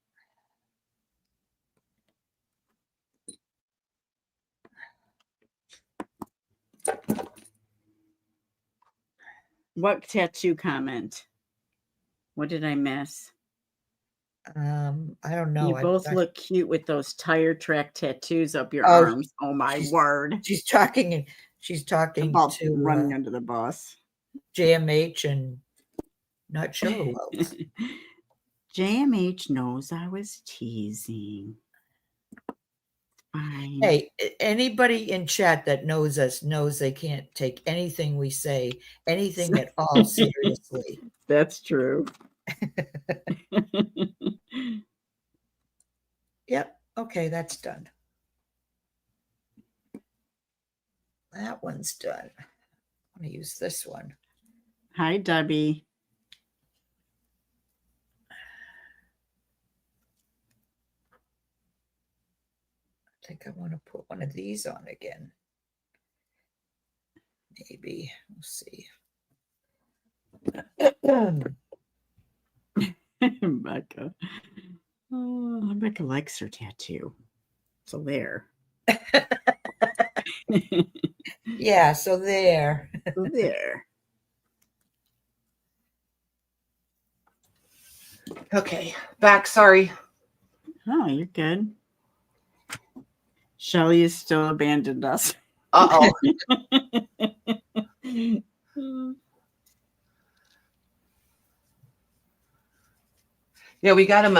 What tattoo comment? What did I miss? I don't know. You both look cute with those tire track tattoos up your Oh, arms. Oh my word. She's talking About to running under the bus. JMH and not sure who else. JMH knows I was teasing. Fine. Hey, anybody in chat that knows us knows they can't take anything we say, anything at all seriously. That's true. Yep. Okay, that's done. That one's done. I'm going to use this one. Hi, Debbie. I think I want to put one of these on again. Maybe. We'll see. Becca. Oh, Becca likes her tattoo. So there. Yeah, so there. So there. Okay, back. Sorry. Oh, you're good. Shelly has still abandoned us. Uh-oh. Yeah, we got him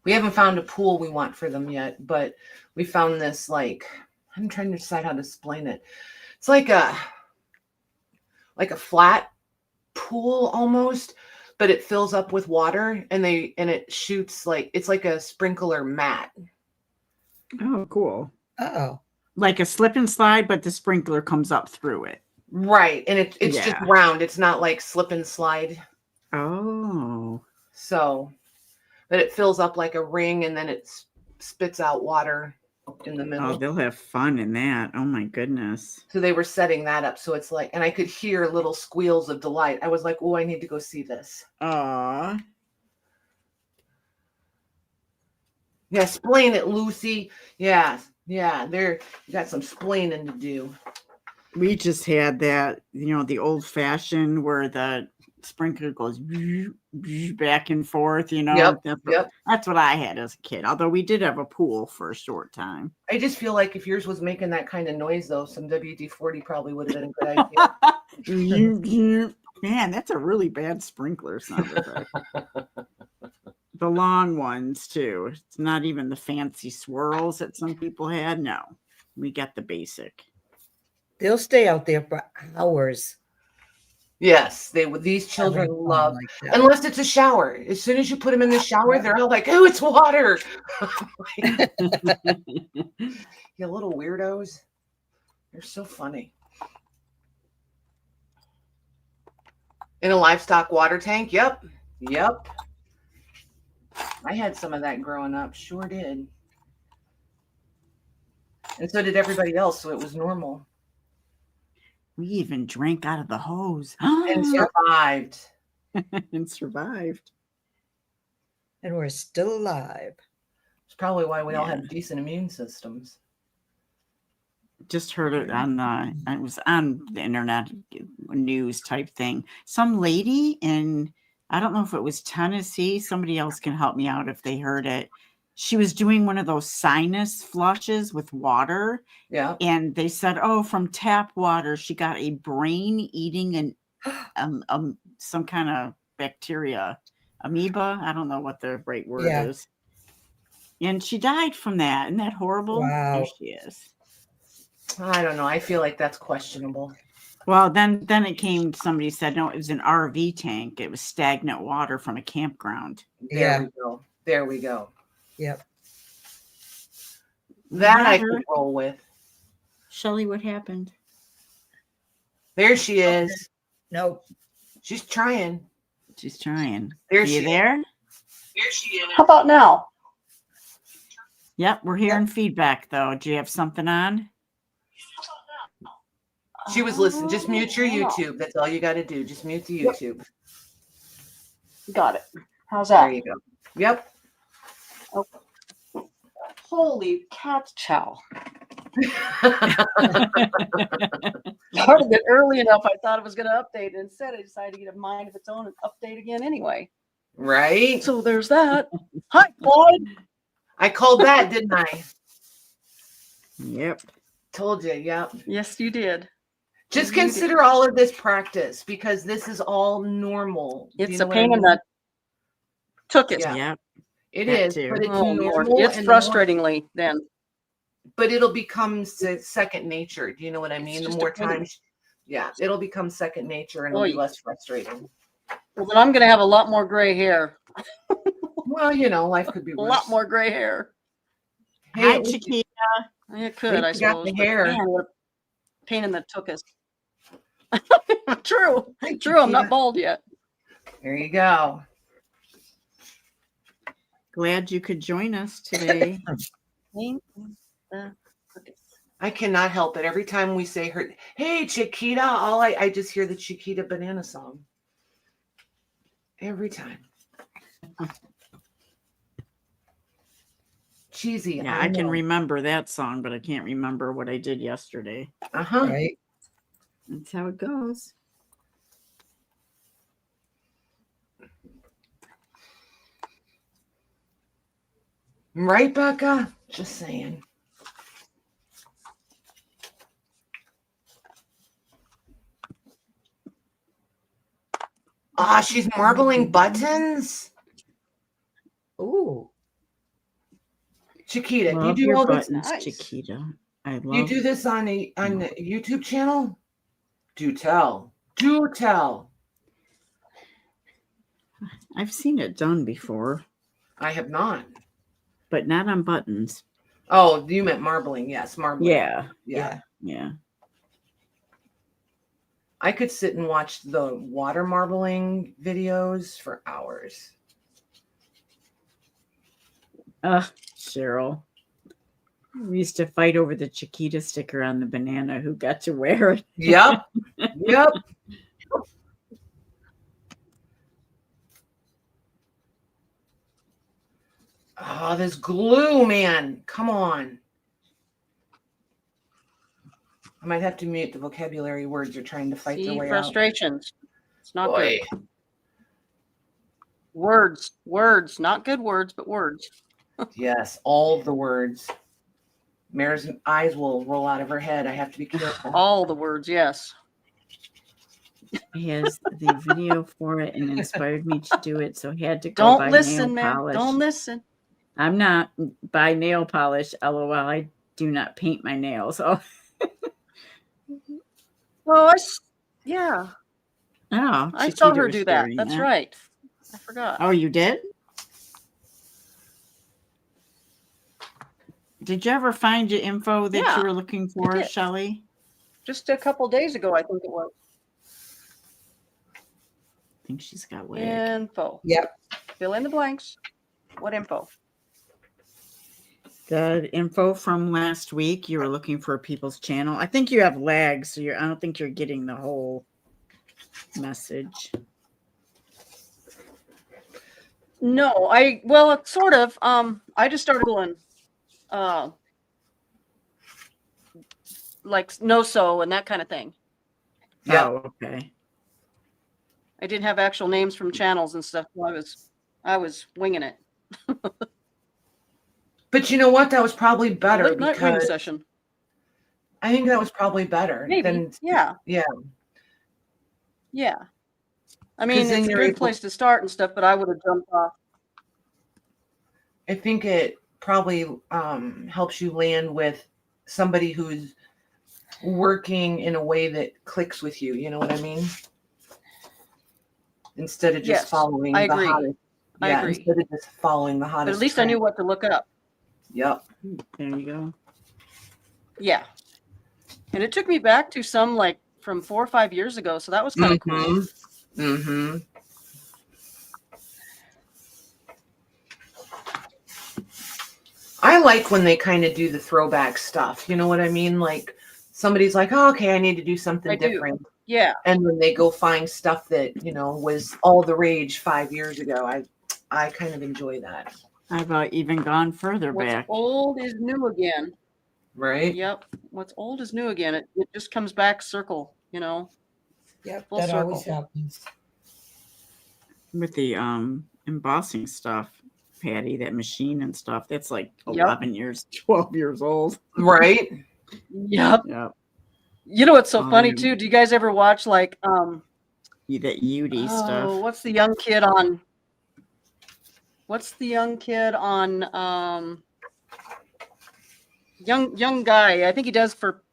we haven't found a pool we want for them yet, but we found this, like, I'm trying to decide how to explain it. It's like a flat pool almost, but it fills up with water and it shoots, like, it's like a sprinkler mat. Oh, cool. Oh. Like a slip and slide, but the sprinkler comes up through it. Right. And it's just Yeah. round. It's not like slip and slide. Oh. So, but it fills up like a ring and then it spits out water in the middle. Oh, they'll have fun in that. Oh my goodness. So they were setting that up. So it's like, and I could hear little squeals of delight. I was like, oh, I need to go see this. Aw. Yeah, explain it, Lucy. Yeah, you got some splaining to do. We just had that, the old fashioned where the sprinkler goes back and forth, Yep. That's what I had as a kid. Although we did have a pool for a short time. I just feel like if yours was making that kind of noise, though, some WD-40 probably would have been a good idea. Man, that's a really bad sprinkler sound effect. The long ones too. It's not even the fancy swirls that some people had. No, we got the basic. They'll stay out there for hours. Yes, they would. These children having fun love, like that. unless it's a shower. As soon as you put them in the shower, they're all like, "Oh, it's water." You little weirdos. You're so funny. In a livestock water tank? Yep. Yep. I had some of that growing up. Sure did. And so did everybody else, so it was normal. We even drank out of the hose And survived. and survived. And we're still alive. It's probably why we all Yeah. have decent immune systems. Just heard it on it was on the internet news type thing. Some lady in, I don't know if it was Tennessee, somebody else can help me out if they heard it. She was doing one of those sinus flushes with water, Yeah. and they said, oh, from tap water she got a brain eating some kind of bacteria, amoeba, I don't know what the right word Yeah. is, and she died from that. Isn't that horrible? Wow. There she is. I don't know. I feel like that's questionable. Well, then it came, somebody said, no, it was an RV tank. It was stagnant water from a campground. There we go. There we go. Yep. That I Whatever. could roll with. Shelley, what happened? There she is. Nope. She's trying. She's trying. There Are she you is. there? There she is. How about now? Yep, we're hearing feedback though. Do you have something on? She was listening. Just mute your Oh, YouTube. That's all you got to do. Just mute the YouTube. got it. How's There that? you go. Yep. Holy cat chow. Started it early enough. I thought it was going to update. And instead, I decided to get a mind of its own and update again anyway. Right? So there's that. Hi, Clyde. I called that, didn't I? Yep. Told you. Yep. Yes, you did. Just You did. consider all of this practice because this is all normal. Do It's you a know what I pain in mean? the took it. Yeah. Yep. It that is, too. but it's Oh, Lord. normal. It's and the more- frustratingly then. but it'll become second nature. Do you know what I It's mean? The just a more pain. times, yeah, it'll become second nature and it'll be Oy. less frustrating. Well, then I'm going to have a lot more gray hair. Well, you know, life could be A worse. lot more gray hair. Hey, Hi, at least- Chiquita. It could, I least you got suppose. the but hair. man, what a pain in the took us. True. Hi, True. I'm Chiquita. not bald yet. There you go. Glad you could join us today. Pain in the took us. I cannot help it. Every time we say her, hey, Chiquita, I just hear the Chiquita banana song. Every time. Cheesy. Yeah, I can remember that song, but I can't remember what I did yesterday. Uh-huh. Right. That's how it goes. Right, Becca? Just saying. Ah, she's marbling buttons. Ooh. Chiquita, Love do you do your all this? buttons, Nice. Chiquita. I You love. do this on the YouTube channel? Do tell. Do tell. I've seen it done before, I have not. but not on buttons. Oh, you meant marbling. Yes, marbling. Yeah, Yeah. yeah. I could sit and watch the water marbling videos for hours. Cheryl. We used to fight over the Chiquita sticker on the banana. Who got to wear it? Yep. Yep. Oh, this glue, man. Come on. I might have to mute the vocabulary words you're trying to fight their See, way frustrations. It's out. not good. Boy. Words, not good words, but words. Yes, all of the words. Mare's eyes will roll out of her head. I have to be careful. All the words, yes. He has the video for it and inspired me to do it, so I had to go Don't buy listen, nail man. polish. Don't listen. I'm not buy nail polish. LOL. I do not paint my nails. Oh, Well, yeah. Oh, I she saw tweeted her her do that. story, That's yeah. right. I forgot. Oh, you did? Did you ever find your info that Yeah, you were looking for, did. Shelley? Just a couple days ago, I think it was. I think she's got lag. Info. Yep. Fill in the blanks. What info? The info from last week, you were looking for people's channel. I think you have lag, so I don't think you're getting the whole message. No, sort of. I just started Googling, like no-so and that kind of thing. Yep. Oh, okay. I didn't have actual names from channels and stuff. So I was winging it. But you know what? That was probably better Late night wing because session. I think that was probably better Maybe. than Yeah. yeah. Yeah. I mean, then it's a you're good able- place to start and stuff, but I would have jumped off. I think it probably helps you land with somebody who's working in a way that clicks with you. You know what I mean? Instead of just Yes, following I the agree. hottest. I Yeah, agree. instead of just following the But hottest. at least I knew trend. what to look up. Yep. There you go. Yeah. And it took me back to some like from 4 or 5 years ago. So that was kind of cool. Mm-hmm. I like when they kind of do the throwback stuff. You know what I mean? Like somebody's like, oh, okay, I need to do something I do. different. Yeah. And when they go find stuff that, was all the rage 5 years ago, I kind of enjoy that. I've even gone further What's back. old is new again. Right? Yep. What's old is new again. It just comes back circle, Yep. Full That always circle. happens. With the embossing stuff, Patty, that machine and stuff, that's like Yep. 11 years, 12 years old. Right? Yep. Yeah. You know what's so Oh, funny yeah. too? Do you guys ever watch like That UD stuff. what's the young kid on young guy? I think he does for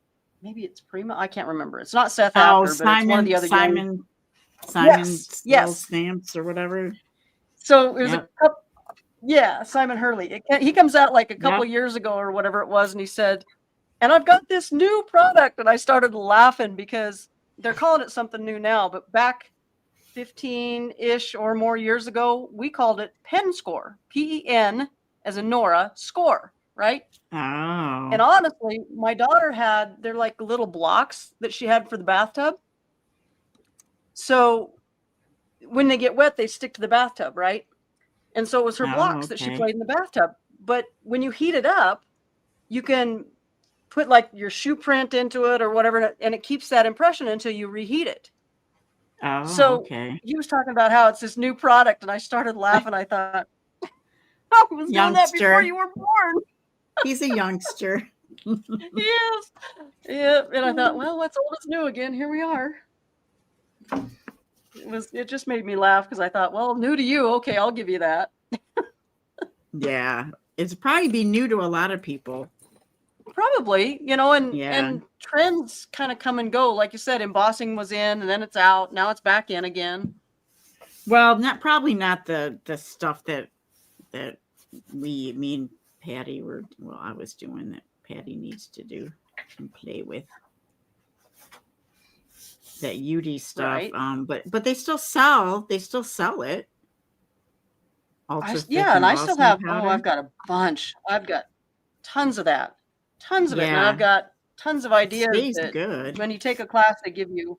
maybe it's Prima. I can't remember. It's not Seth Oh, After, but it's one of the other young. Simon Yes. Stamps or whatever. So it was Yep. a couple. Yeah, Simon Hurley. He comes out like a couple years ago or whatever it was, and he said, "And I've got this new product," and I started laughing because they're calling it something new now, but back 15-ish or more years ago, we called it Pen Score. PEN as in Nora, score, right? Oh. And honestly, my daughter they're like little blocks that she had for the bathtub. So when they get wet, they stick to the bathtub, right? And so it was her blocks that she okay. played in the bathtub. But when you heat it up, you can put like your shoe print into it or whatever, and it keeps that impression until you reheat it. Oh, So okay. he was talking about how it's this new product, and I started laughing. I thought, I was doing that before Youngster. you were born. He's a youngster. Yes. Yeah. And I thought, well, what's old is new again. Here we are. It just made me laugh because I thought, well, new to you. Okay, I'll give you that. Yeah. It's probably be new to a lot of people. Probably, and trends kind of come and go. Like you said, embossing was in and then it's out. Now it's back in again. Well, probably not the stuff that me and Patty I was doing that Patty needs to do and play with. That UD stuff. Right. But they still sell it. Ultra thick and I still embossing have powder. I've got a bunch. I've got tons of that. Tons of it. And Yeah. I've got tons of ideas. Stays that good. When you take a class, they give you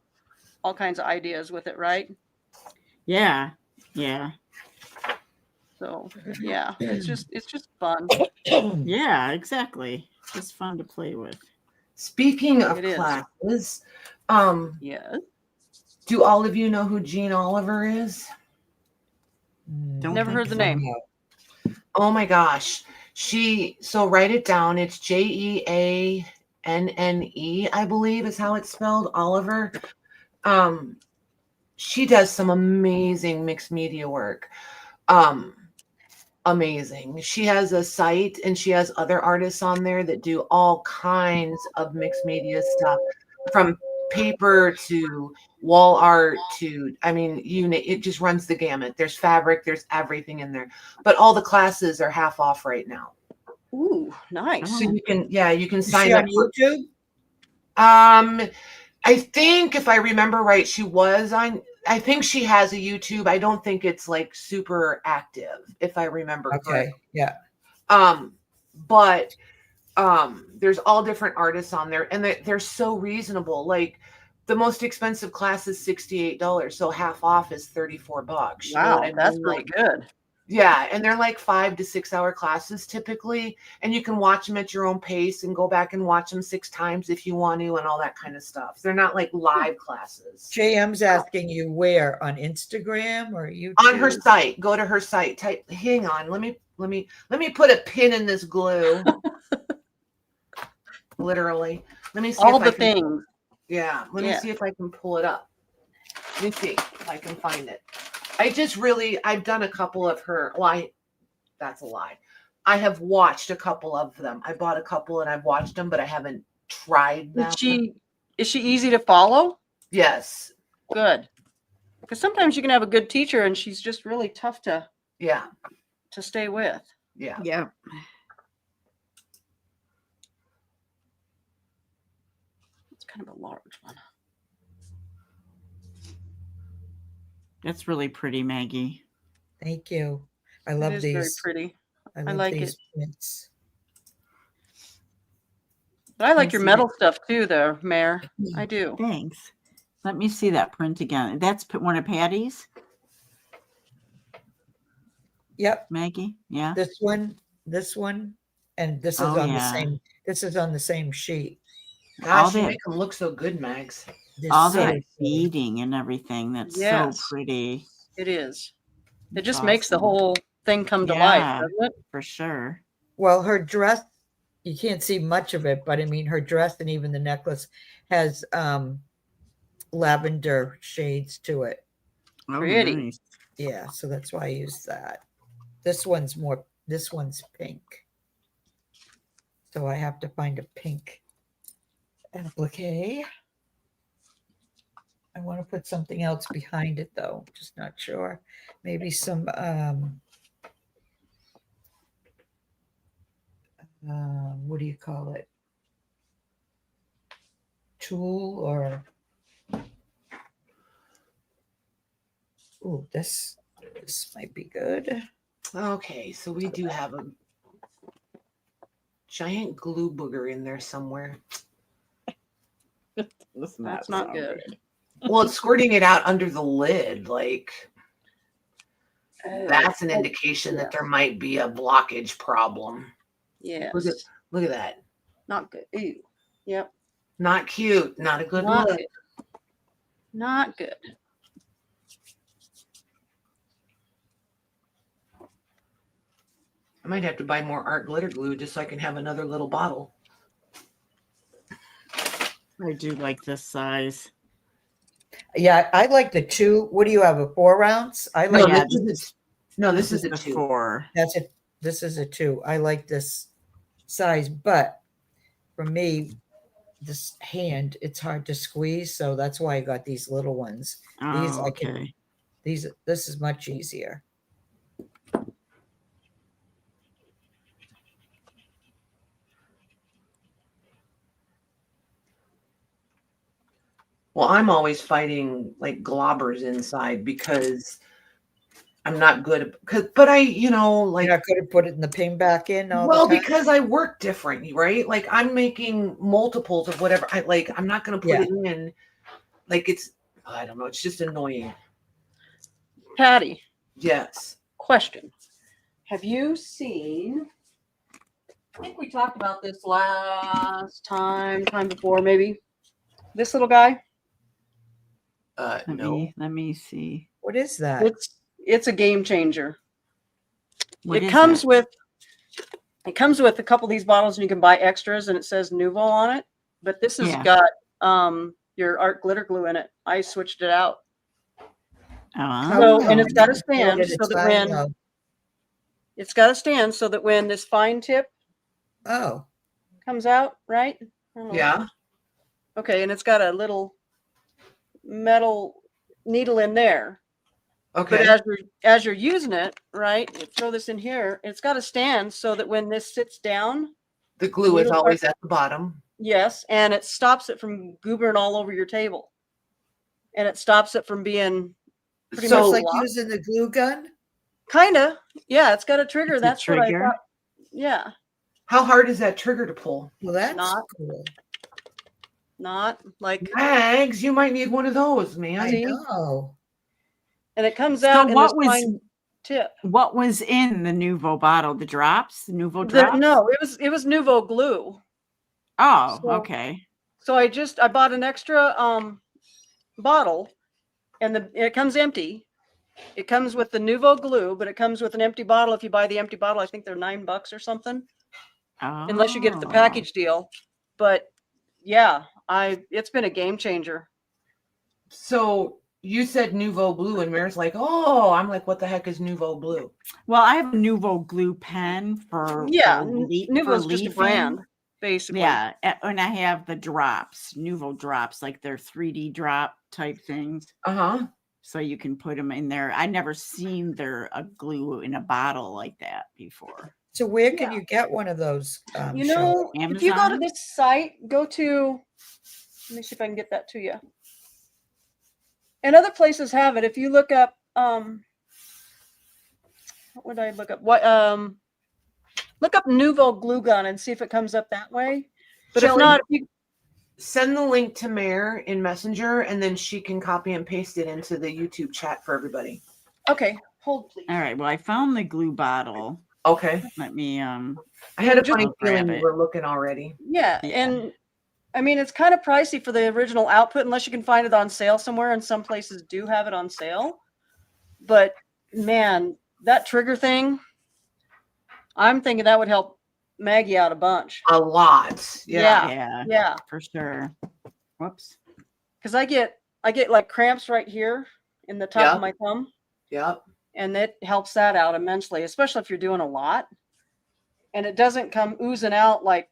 all kinds of ideas with it, right? Yeah. Yeah. So yeah, it's just fun. Yeah, exactly. Just fun to play with. Speaking of It is. classes, Yes. do all of you know who Jean Oliver is? Don't Never think heard the so. name. Oh my gosh. So write it down. It's Jeanne, I believe is how it's spelled, Oliver. She does some amazing mixed media work. Amazing. She has a site and she has other artists on there that do all kinds of mixed media stuff, from paper to wall art to, I mean, it just runs the gamut. There's fabric, there's everything in there. But all the classes are half off right now. Ooh, nice. So you can Is sign she up. on YouTube? I think if I remember right, I think she has a YouTube. I don't think it's like super active, if I remember Okay. correctly. Yeah. But there's all different artists on there, and they're so reasonable. Like the most expensive class is $68, so half off is $34. You know what I Wow, that's mean? pretty Like, good. yeah, and they're like 5 to 6 hour classes typically, and you can watch them at your own pace and go back and watch them 6 times if you want to, and all that kind of stuff. They're not like live classes. JM's asking you where, on Instagram or YouTube? On her site, go to her site. Type. Hang on, let me put a pin in this glue. Literally, let me see All if I the can, things. yeah, let me Yeah. see if I can pull it up. Let me see if I can find it. I've done a couple of her. That's a lie. I have watched a couple of them. I bought a couple and I've watched them, but I haven't tried them. Is she easy to follow? Yes. Good. Because sometimes you can have a good teacher and she's just really tough to Yeah. stay with. Yeah. Yeah. It's kind of a large one. That's really pretty, Maggie. Thank you. I It love is very these. pretty. I love like these prints. But I like I your see metal stuff too, there, Mare. I do. Thanks. Let me see that print again. That's one of Patty's, Yep. Maggie. Yeah. This one, and this is Oh, on the yeah. same. This is on the same sheet. Gosh, you that- make them look so good, Mags. They're All so that pretty. beading and everything. That's Yes. so pretty. It is. It It's just makes the awesome. whole thing come to life, Yeah. doesn't it? For sure. Well, her dress, you can't see much of it, but I mean, her dress and even the necklace has lavender shades to it. Oh, Pretty. nice. Yeah, so that's why I use that. This one's pink. So I have to find a pink applique. I want to put something else behind it though, just not sure. Maybe some what do you call it? Tulle or oh, this might be good. Okay, so we do have a giant glue booger in there somewhere. That's not sound good. Well, it's squirting it out under the lid. Like that's an indication that there might be a blockage problem. Yes. Look at that. Not good. Ew. Yep. Not cute. Not a good Not look. good. Not good. I might have to buy more art glitter glue just so I can have another little bottle. I do like this size. Yeah, I like the 2. What do you have, a 4 ounce? I No, like Yeah, this is a the 2. 4. that's it. This is a 2. I like this size, but for me, this hand, it's hard to squeeze, so that's why I got these little ones. These Oh, I can okay. this is much easier. Well, I'm always fighting like globbers inside because I'm not good at, but You're not going to put it in the pin back in all well, the time? because I work different, right? Like I'm making multiples of whatever I like. I'm not going to put it in like I don't know. It's just annoying. Patty, Yes. question. Have you seen, I think we talked about this last time before, maybe. This little guy? No. Let me see. What is that? It's a game changer. What It is comes with a couple of these bottles and you can buy extras and it says Nuvo on it. But this has Yeah. got your art glitter glue in it. I switched it out. Oh, So, and it's got a What stand did it so that say? when it's got a stand so that when this fine tip Oh, comes out, right? I don't know. Yeah. Okay, and it's got a little metal needle in there. Okay. But as you're using it, right, you throw this in here. It's got to stand so that when this sits down, The glue is needle always part- at the bottom. yes, and it stops it from goobering all over your table, and it stops it from being pretty So much it's like locked. using the glue gun. Kinda, yeah. It's got a trigger. It's a That's what I trigger? thought. Yeah, How hard is that trigger to pull? Well, that's Not- cool. not like, Mags, you might need one of those, man. I See? know. and it comes So out in this what was fine tip. what was in the Nuvo bottle? The drops? The Nuvo drops? No, it was Nuvo glue. Oh, So- okay. So I bought an extra bottle, and it comes empty. It comes with the Nuvo glue, but it comes with an empty bottle. If you buy the empty bottle, I think they're $9 or something, unless you get the Oh. package deal. But yeah, it's been a game changer. So you said Nuvo Blue, and Mare's like, oh, I'm like, what the heck is Nuvo Blue? Well, I have a Nuvo glue pen for Yeah, for for Nuvo's just a leafing. brand, basically. Yeah, and I have the drops, Nuvo drops, like they're 3D drop type things, Uh-huh. so you can put them in there. I never seen a glue in a bottle like that before. So where can Yeah. you get one of those? You Shelley? know, if you go to Amazon? this site, go to, let me see if I can get that to you. And other places have it. If you look up, what would I look up? Look up Nuvo glue gun and see if it comes up that way. But Shelley, if not, send the link to Mare in Messenger, and then she can copy and paste it into the YouTube chat for everybody. okay, hold please. All right. Well, I found the glue bottle. Okay. Let me I had a Just funny grab feeling you it. were looking already. Yeah, Yeah. and I mean it's kind of pricey for the original output unless you can find it on sale somewhere, and some places do have it on sale. But man, that trigger thing, I'm thinking that would help Maggie out a bunch. A lot. Yeah. yeah, Yeah, for sure. Whoops. because I get like cramps right here in the top Yeah. of my thumb, Yep. and it helps that out immensely, especially if you're doing a lot. And it doesn't come oozing out like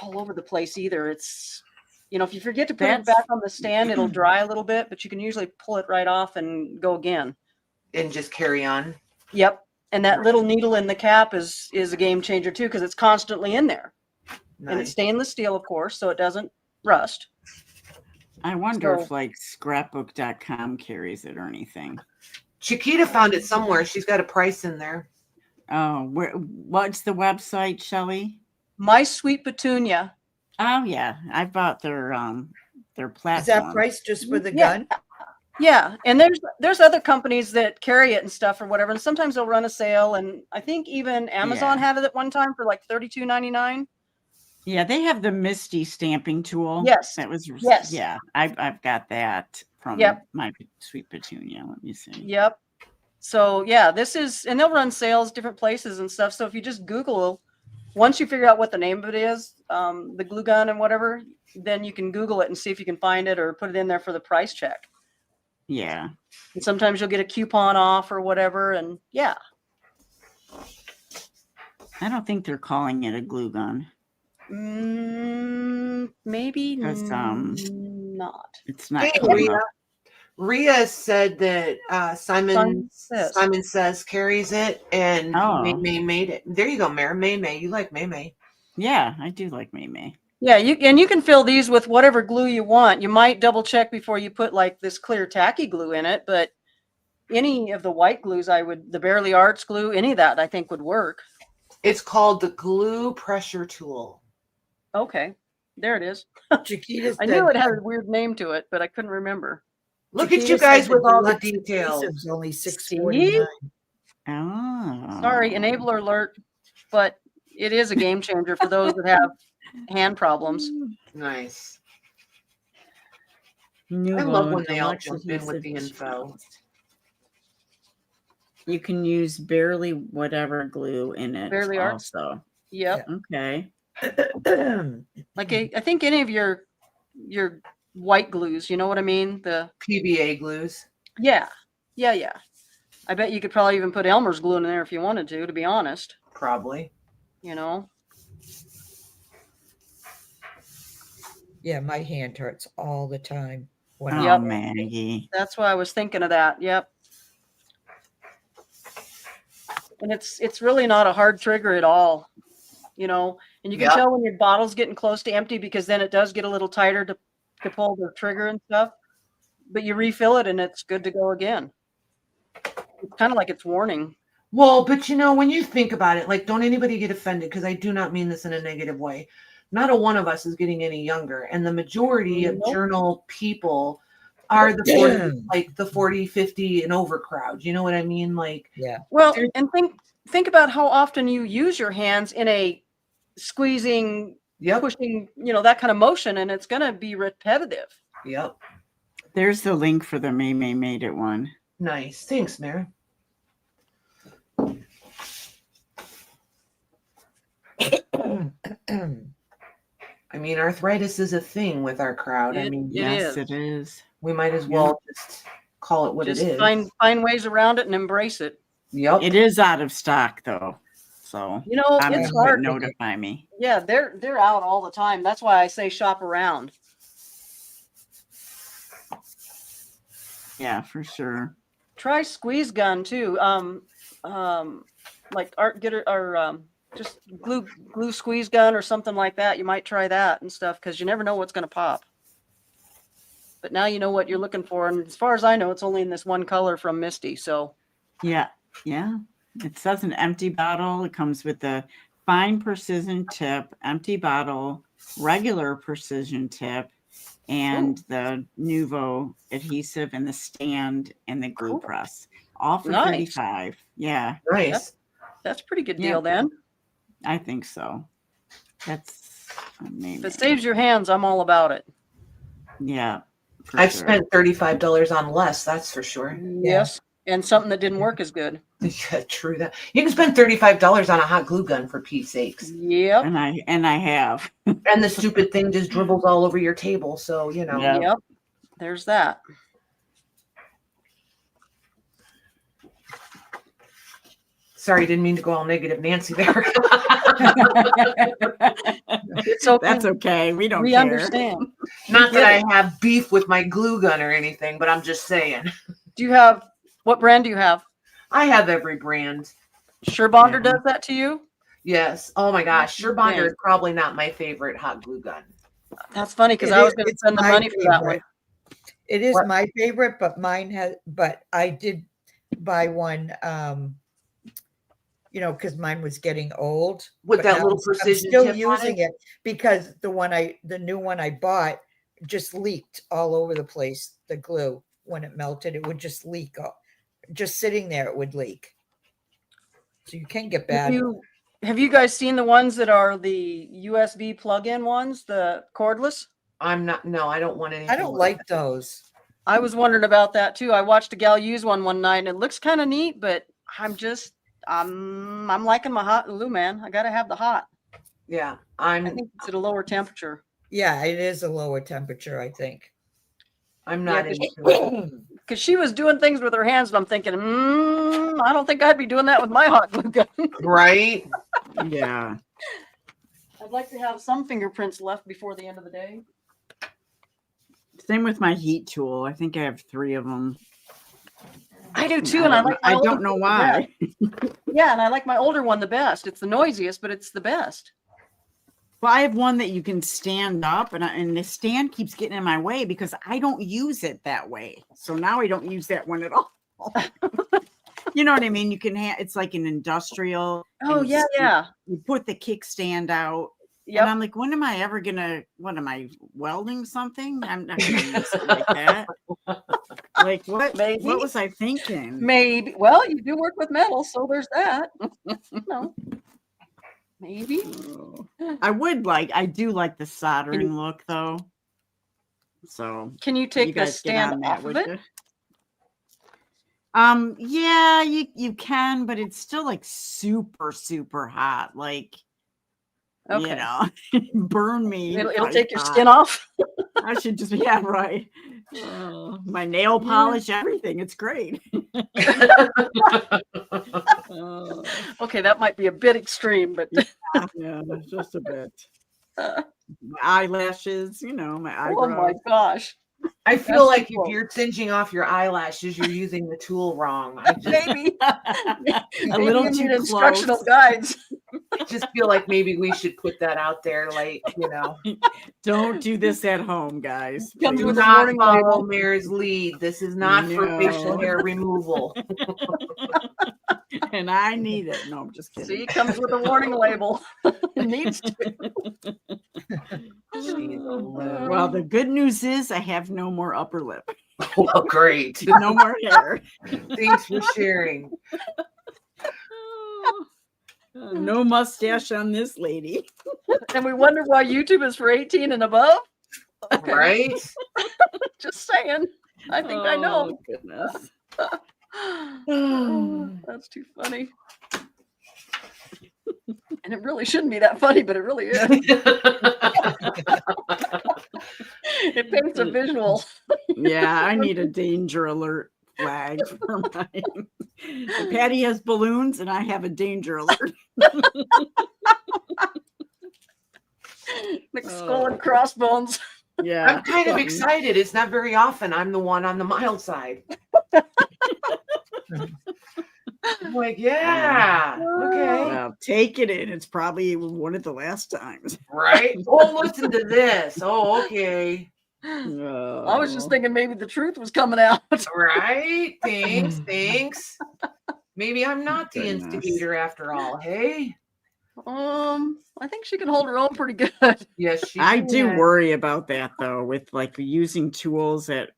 all over the place either. It's, if you forget to put it That's- back on the stand, it'll dry a little bit, but you can usually pull it right off and go again. And just carry on. Yep. And that little needle in the cap is a game changer too, because it's constantly in there. And it's Nice. stainless steel, of course, so it doesn't rust. I wonder So- if like scrapbook.com carries it or anything. Chiquita found it somewhere. She's got a price in there. Oh, what's the website, Shelley? My Sweet Petunia. Oh yeah, I bought their platform. Is that price just for the Yeah. gun? Yeah, and there's other companies that carry it and stuff or whatever, and sometimes they'll run a sale, and I think even Amazon Yeah. had it at one time for like $32.99. Yeah, they have the Misty stamping tool. Yes. That was Yes. yeah, I've got that from Yep. my Sweet Petunia. Let me see. Yep. So yeah, and they'll run sales different places and stuff. So if you just Google, once you figure out what the name of it is, the glue gun and whatever, then you can Google it and see if you can find it or put it in there for the price check. Yeah. And sometimes you'll get a coupon off or whatever. And yeah, I don't think they're calling it a glue gun. maybe 'Cause, not. It's not Hey, coming Rhea. up. Rhea said that Simon Simon Says carries it, and Oh. May made it. There you go, Mare. May. You like May. Yeah, I do like May. Yeah, you can fill these with whatever glue you want. You might double check before you put like this clear tacky glue in it, but any of the white glues, the Barely Arts glue, any of that I think would work. It's called the Glue Pressure Tool. Okay, there it is. Chiquita I said, knew it had a weird name to it, but I couldn't remember. Look at Chiquita you guys said with all the deluxe details. adhesive's only $6.49. Oh. Sorry, enabler alert, but it is a game changer for those that have hand problems. Nice. Nuvo love when they all Deluxe jump in with the adhesive info. shields. You can use barely whatever glue in it. Barely Arts? also. Yep. Okay. Like I think any of your white glues, you know what I mean? PVA glues. Yeah. I bet you could probably even put Elmer's glue in there if you wanted to be honest, Probably. you know? Yeah, my hand hurts all the time. Wow. Yep. Maggie. That's why I was thinking of that. Yep. And it's really not a hard trigger at all, you know, and you can Yep. tell when your bottle's getting close to empty because then it does get a little tighter to pull the trigger and stuff. But you refill it and it's good to go again. It's kind of like it's warning. Well, but you know, when you think about it, like, don't anybody get offended, because I do not mean this in a negative way. Not a one of us is getting any younger, and the majority of Nope. journal people are the 40, like the 40, 50 and over crowd. You know what I mean? Like, Yeah. Well, There's- and think about how often you use your hands in a squeezing, yep, pushing, you know, that kind of motion, and it's going to be repetitive. yep. There's the link for the May Made It one. Nice. Thanks, Mary. I mean, arthritis is a thing with our crowd. I It- mean, It Yes, is. it is. we might as well just call it what Just it is. find ways around it and embrace it. Yep. It is out of stock though. So You know, I'm it's gonna hard. notify me. Yeah, they're out all the time. That's why I say shop around. Yeah, for sure. Try squeeze gun too. Like art get it or just glue squeeze gun or something like that. You might try that and stuff because you never know what's going to pop. But now you know what you're looking for, and as far as I know, it's only in this one color from Misty. So Yeah, yeah. It says an empty bottle. It comes with the fine precision tip, empty bottle, regular precision tip, and the Nuvo adhesive and the stand and the glue Cool. press. All for Nice. 35. Yeah, Nice. that's a pretty good Yeah. deal then. I think so. That's If it saves your hands, I'm all about it. yeah. for I've sure. spent $35 on less, that's for sure. Yes, and something that didn't work is good. Yeah, true that. You can spend $35 on a hot glue gun for Pete's sakes. Yep. and I have. And the stupid thing just dribbles all over your table. So, you know. Yeah. Yep. There's that. Sorry, didn't mean to go all negative Nancy there. It's okay. That's okay. We don't We care. understand. Not that I have beef with my glue gun or anything, but I'm just saying. Do you have what brand do you have? I have every brand. Surebonder Yeah. does that to you? Yes. Oh my gosh. Surebonder Okay. is probably not my favorite hot glue gun. That's funny because It I was is- going to it's spend the my money for that one. favorite. It is What? my favorite, but but I did buy one, because mine was getting old. With but that now little I'm precision still tip on using it because the new one I bought just leaked all over the place. The glue, when it melted, it would just leak. Just sitting there, it would leak. So you can get bad. Have you guys seen the ones that are the USB plug-in ones, the cordless? No, I don't want anything. I don't like those. I was wondering about that too. I watched a gal use one night and it looks kind of neat, but I'm liking my hot glue, man. I got to have the hot. Yeah. I think it's at a lower temperature. Yeah, it is a lower temperature, I think. I'm not Yeah, into it. Because she was doing things with her hands and I'm thinking, I don't think I'd be doing that with my hot glue gun. Right? Yeah. I'd like to have some fingerprints left before the end of the day. Same with my heat tool. I think I have 3 of them. I do too, and I like. my I older don't know one the why. best. Yeah, and I like my older one the best. It's the noisiest, but it's the best. Well, I have one that you can stand up, and the stand keeps getting in my way because I don't use it that way. So now I don't use that one at all. You know what I mean? You can it's like an industrial. Oh and yeah, yeah. You put the kickstand out. Yep. And I'm like, when am I ever gonna? What am I welding something? I'm not gonna use it like that. Like what? Maybe. What was I thinking? Maybe. Well, you do work with metal, so there's that. No. Maybe. I do like the soldering look though. So Can you you take the guys get on stand that, off of would it? you? Yeah, you can, but it's still like super, super hot. Like, Okay. you know, burn me. It'll like take your hot. skin off. I should just, yeah, right. My nail polish, everything. It's great. Okay, that might be a bit extreme, but Yeah, just a bit. My eyelashes, my oh eyebrows. my gosh. I feel That's like cool. if you're singeing off your eyelashes, you're using the tool wrong. I Maybe. A Maybe little you too need instructional close. guides. just feel like maybe we should put that out there. Like, Don't do this at home, guys. Comes do with please. a not warning follow label. Mare's lead. This is not for facial No. hair removal. And I need it. No, I'm just See, kidding. comes with a warning label. It needs to. Jeez, oh, Lord. Well, the good news is I have no more upper lip. Well, great. No more hair. Thanks for sharing. No mustache on this lady. And we wonder why YouTube is for 18 and above. Okay. Right? Just saying. I think I know. Oh, goodness. Oh, that's too funny. And it really shouldn't be that funny, but it really is. It paints a visual. Yeah, I need a danger alert flag for mine. Patty has balloons and I have a danger alert. Like skull and crossbones. Yeah. I'm kind of something. excited. It's not very often I'm the one on the mild side. I'm like, yeah, okay. Well, take it in. It's probably one of the last times. Right? Oh, listen to this. Oh, okay. I was just thinking maybe the truth was coming out. Right? Thanks. Maybe I'm not the Goodness. instigator after all. Hey? I think she can hold her own pretty good. Yes, she I do can. worry about that though, with like using tools that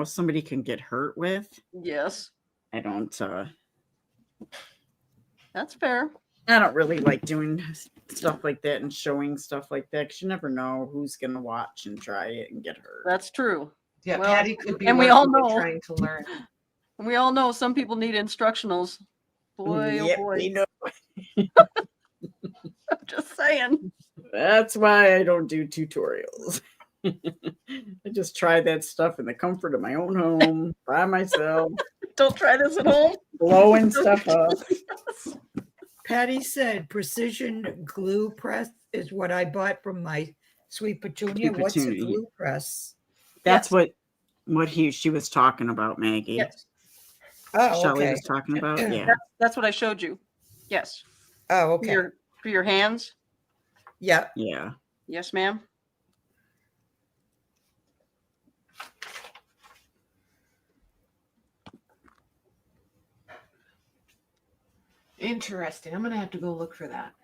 somebody can get hurt with. Yes, I don't that's fair. really like doing stuff like that and showing stuff like that because you never know who's gonna watch and try it and get hurt. That's true. Yeah, Well, Patty could be and we one all who know- trying to learn. And we all know some people need instructionals. Boy, Yep, oh boy. we know. I'm just saying. That's why I don't do tutorials. I just try that stuff in the comfort of my own home by myself, Don't try this at home. blowing stuff up. Patty said precision glue press is what I bought from my sweet petunia. Sweet What's a Petunia. glue press? That's what she was talking about, Maggie. Yes, Oh, Shelley okay. was talking about. Yeah. that's what I showed you. Yes, Oh, for okay. your hands. Yeah. Yeah. Yes, ma'am. Interesting. I'm gonna have to go look for that.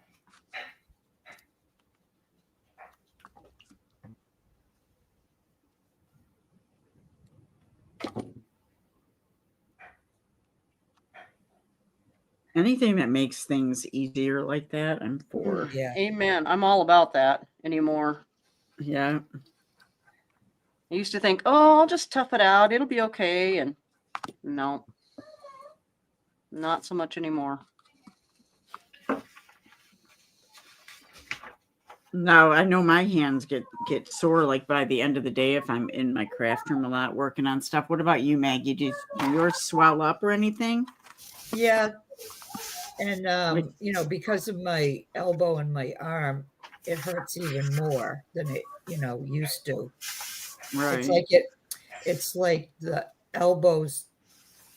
Anything that makes things easier like that, I'm for. Yeah. Amen. I'm all about that anymore. Yeah. I used to think, oh, I'll just tough it out. It'll be okay. And no, not so much anymore. No, I know my hands get sore like by the end of the day if I'm in my craft room a lot working on stuff. What about you, Maggie? Do yours swell up or anything? Yeah. And because of my elbow and my arm, it hurts even more than it, used to. Right. It's like the elbows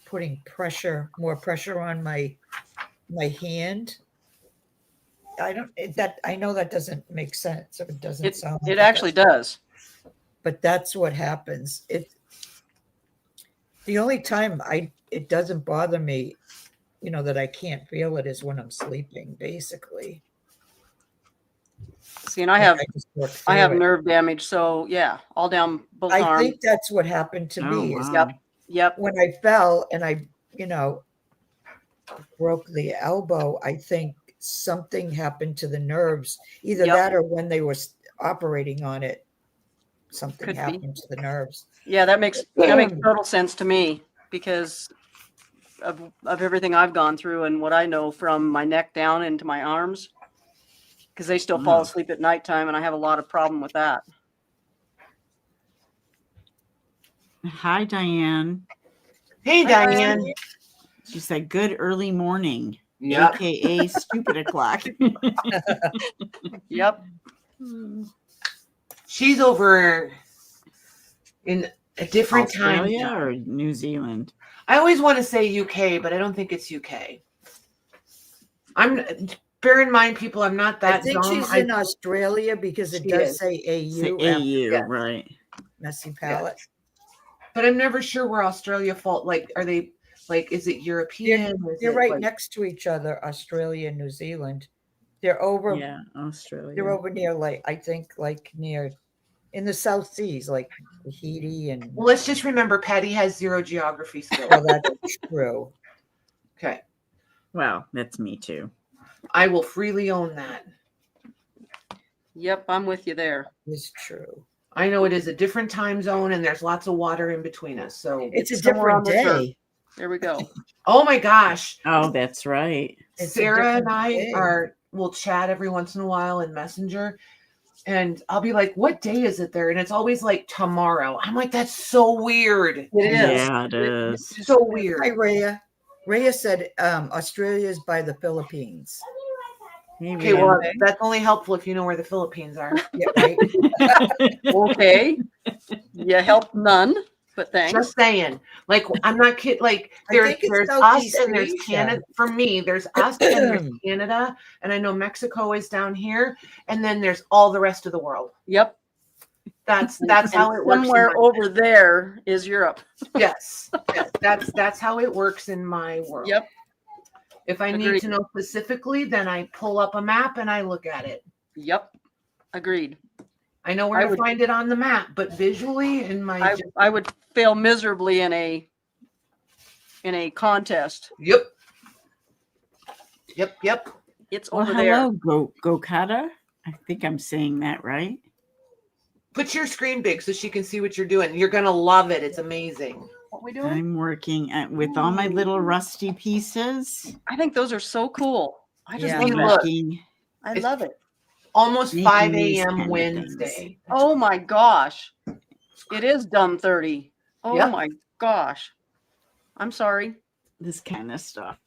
putting more pressure on my hand. I know that doesn't make sense. Or it doesn't sound like It actually does. But that's what happens. The only time it doesn't bother me, that I can't feel it is when I'm sleeping, basically. See, and I have just work I have through it. nerve damage. So yeah, all down both I arms. think that's what happened to me. Is wow. Yep. when I fell and I, broke the elbow, I think something happened to the nerves. Either Yep. that or when they were operating on it, something Could be. happened to the nerves. Yeah, that makes total sense to me because of everything I've gone through and what I know from my neck down into my arms. Because they still fall Wow. asleep at nighttime, and I have a lot of problem with that. Hi, Diane. Hey, Hi, Diane. She said, good early morning, Yep. AKA stupid o'clock. Yep. She's over in A different time Australia zone. or New Zealand? I always want to say UK, but I don't think it's UK. Bear in mind, people, I'm not I that think dumb. she's in Australia because it She does is. say It's the AU. AU, Yes. right? Messy palette. But I'm never sure where Australia fall. Like, are they like? Is it European? Or is They're it, right like- next to each other, Australia and New Zealand. They're over. Yeah, Australia. They're over near, like, I think, like near in the South Seas, like Tahiti and. Well, let's just remember, Patty has 0 geography skills. Well, that's true. Okay, Wow, that's me too. I will freely own that. Yep, I'm with you there. It's true. I know it is a different time zone, and there's lots of water in between us. So, It's a somewhere on different this earth. day. There we go. oh my gosh, Oh, that's right. It's a Sarah and different I day. will chat every once in a while in Messenger, and I'll be like, "What day is it there?" And it's always like tomorrow. I'm like, "That's so weird." It is. Yeah, it is. So Hi, weird. Rhea. Rhea said Australia's by the Philippines. Maybe Okay, well, Okay. that's only helpful if you know where the Philippines are. Yeah, right. Okay. You help none, but thanks. Just saying. Like, I'm not kidding. Like, I think it's there's us Southeast and there's Asia. Canada. For me, there's us and there's Canada, and I know Mexico is down here, and then there's all the rest of the world. Yep. That's And how it works. in somewhere my- over there is Europe. Yes, that's how it works in my world. Yep. If I need Agreed. to know specifically, then I pull up a map and I look at it. Yep. Agreed. I know where I to would- find it on the map, but visually in my I would fail miserably in a contest. Yep. It's Well, over hello, Gokata. I think I'm saying that right. Put your screen big so she can see what you're doing. You're gonna love it. It's amazing. there. What we doing? I'm working with all my little rusty pieces. I think those are so cool. I just Yeah. need Hey, to look. look. I It's- love it. Almost Making 5 these a.m. kind of Wednesday. Oh my gosh. It is dumb 30. Oh Yep. my gosh. I'm sorry. This kind of stuff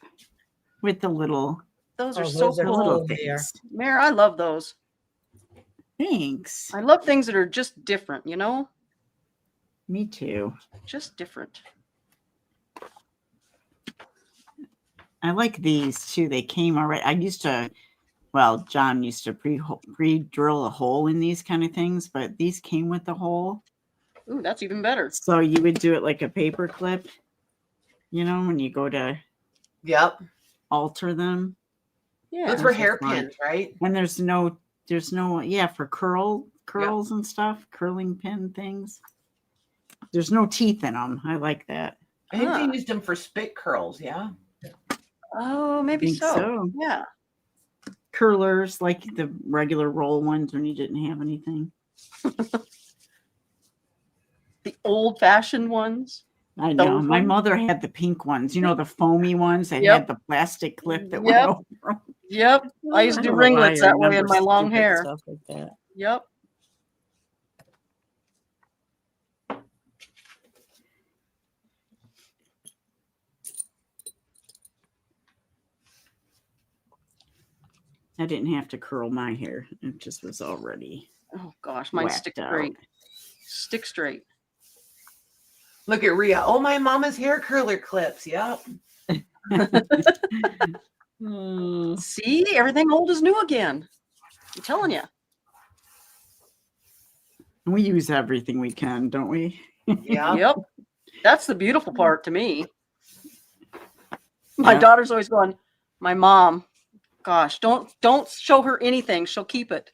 with the little Those are Oh, so those are cool. little cool, Mare. things. Mare, I love those. Thanks. I love things that are just different, you know? Me too. Just different. I like these too. They came already. I used to, well, John used to pre-drill a hole in these kind of things, but these came with the hole. Ooh, that's even better. So you would do it like a paper clip, you know, when you go to Yep. alter them. Yeah. Those were Those are fun. hairpins, right? And there's no, yeah, for curls and stuff, curling pin things. There's no teeth in them. I like that. I think Huh. they used them for spit curls. Yeah. Oh, I maybe think so. so. Yeah. Curlers, like the regular roll ones when you didn't have anything. The old fashioned ones. I know. Those My ones? mother had the pink ones, you know, the foamy ones that Yep. had the plastic clip that Yep. went over 'em. Yep. I used to do don't know why ringlets I that way in remember my long stupid hair. Stuff like that. Yep. I didn't have to curl my hair. It just was already Oh gosh, mine whacked stick out. straight. Stick straight. Look at Rhea. Oh, my mama's hair curler clips. Yep. Mm. See, everything old is new again. I'm telling you. We use everything we can, don't we? Yeah. Yep. That's the beautiful part to me. My Yeah. daughter's always going, my mom, gosh, don't show her anything. She'll keep it.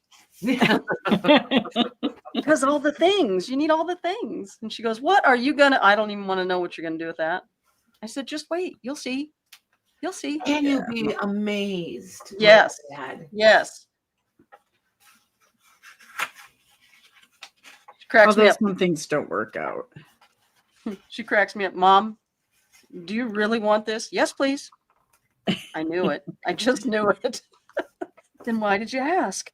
Because all the things, you need all the things. And she goes, what are you gonna? I don't even want to know what you're gonna do with that. I said, just wait, you'll see. You'll see. Can you be amazed? my Yes. dad? Yes. She cracks me Although up. some things don't work out. She cracks me up. Mom, do you really want this? Yes, please. I knew it. I just knew it. Then why did you ask?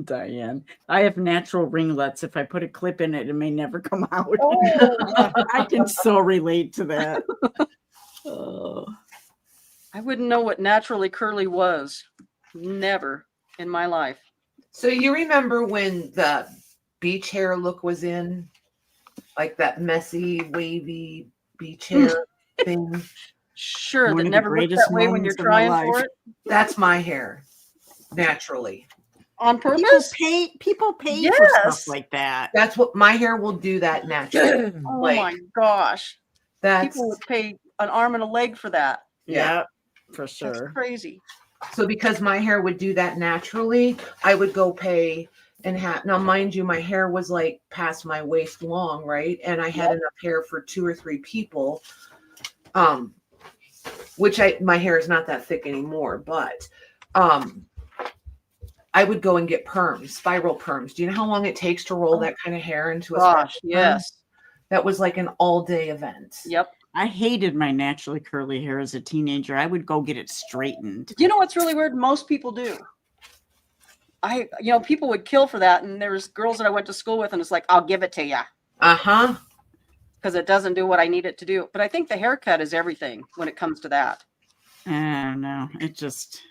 Diane, I have natural ringlets. If I put a clip in it, it may never come out. Oh. I can so relate to that. I wouldn't know what naturally curly was. Never in my life. So you remember when the beach hair look was in? Like that messy, wavy beach hair thing? Sure, One that of the never looks greatest that way when you're moments of my trying for life. it. That's my hair, naturally. On People purpose? pay for Yes. stuff like that. That's what my hair will do that naturally. Oh Like, my gosh. That's People would pay an arm and a leg for that. Yeah. For That's sure. crazy. so because my hair would do that naturally, I would go pay and have now mind you, my hair was like past my waist long, right? And I had Yep. enough hair for 2 or 3 people. Which my hair is not that thick anymore, but I would go and get perms, spiral perms. Do you know how long it takes to roll that kind of hair into a spiral Gosh, perm? yes. That was like an all-day event. Yep. I hated my naturally curly hair as a teenager. I would go get it straightened. You know what's really weird? Most people do. People would kill for that. And there's girls that I went to school with, and it's like, I'll give it to you Uh-huh. because it doesn't do what I need it to do. But I think the haircut is everything when it comes to that. No, it just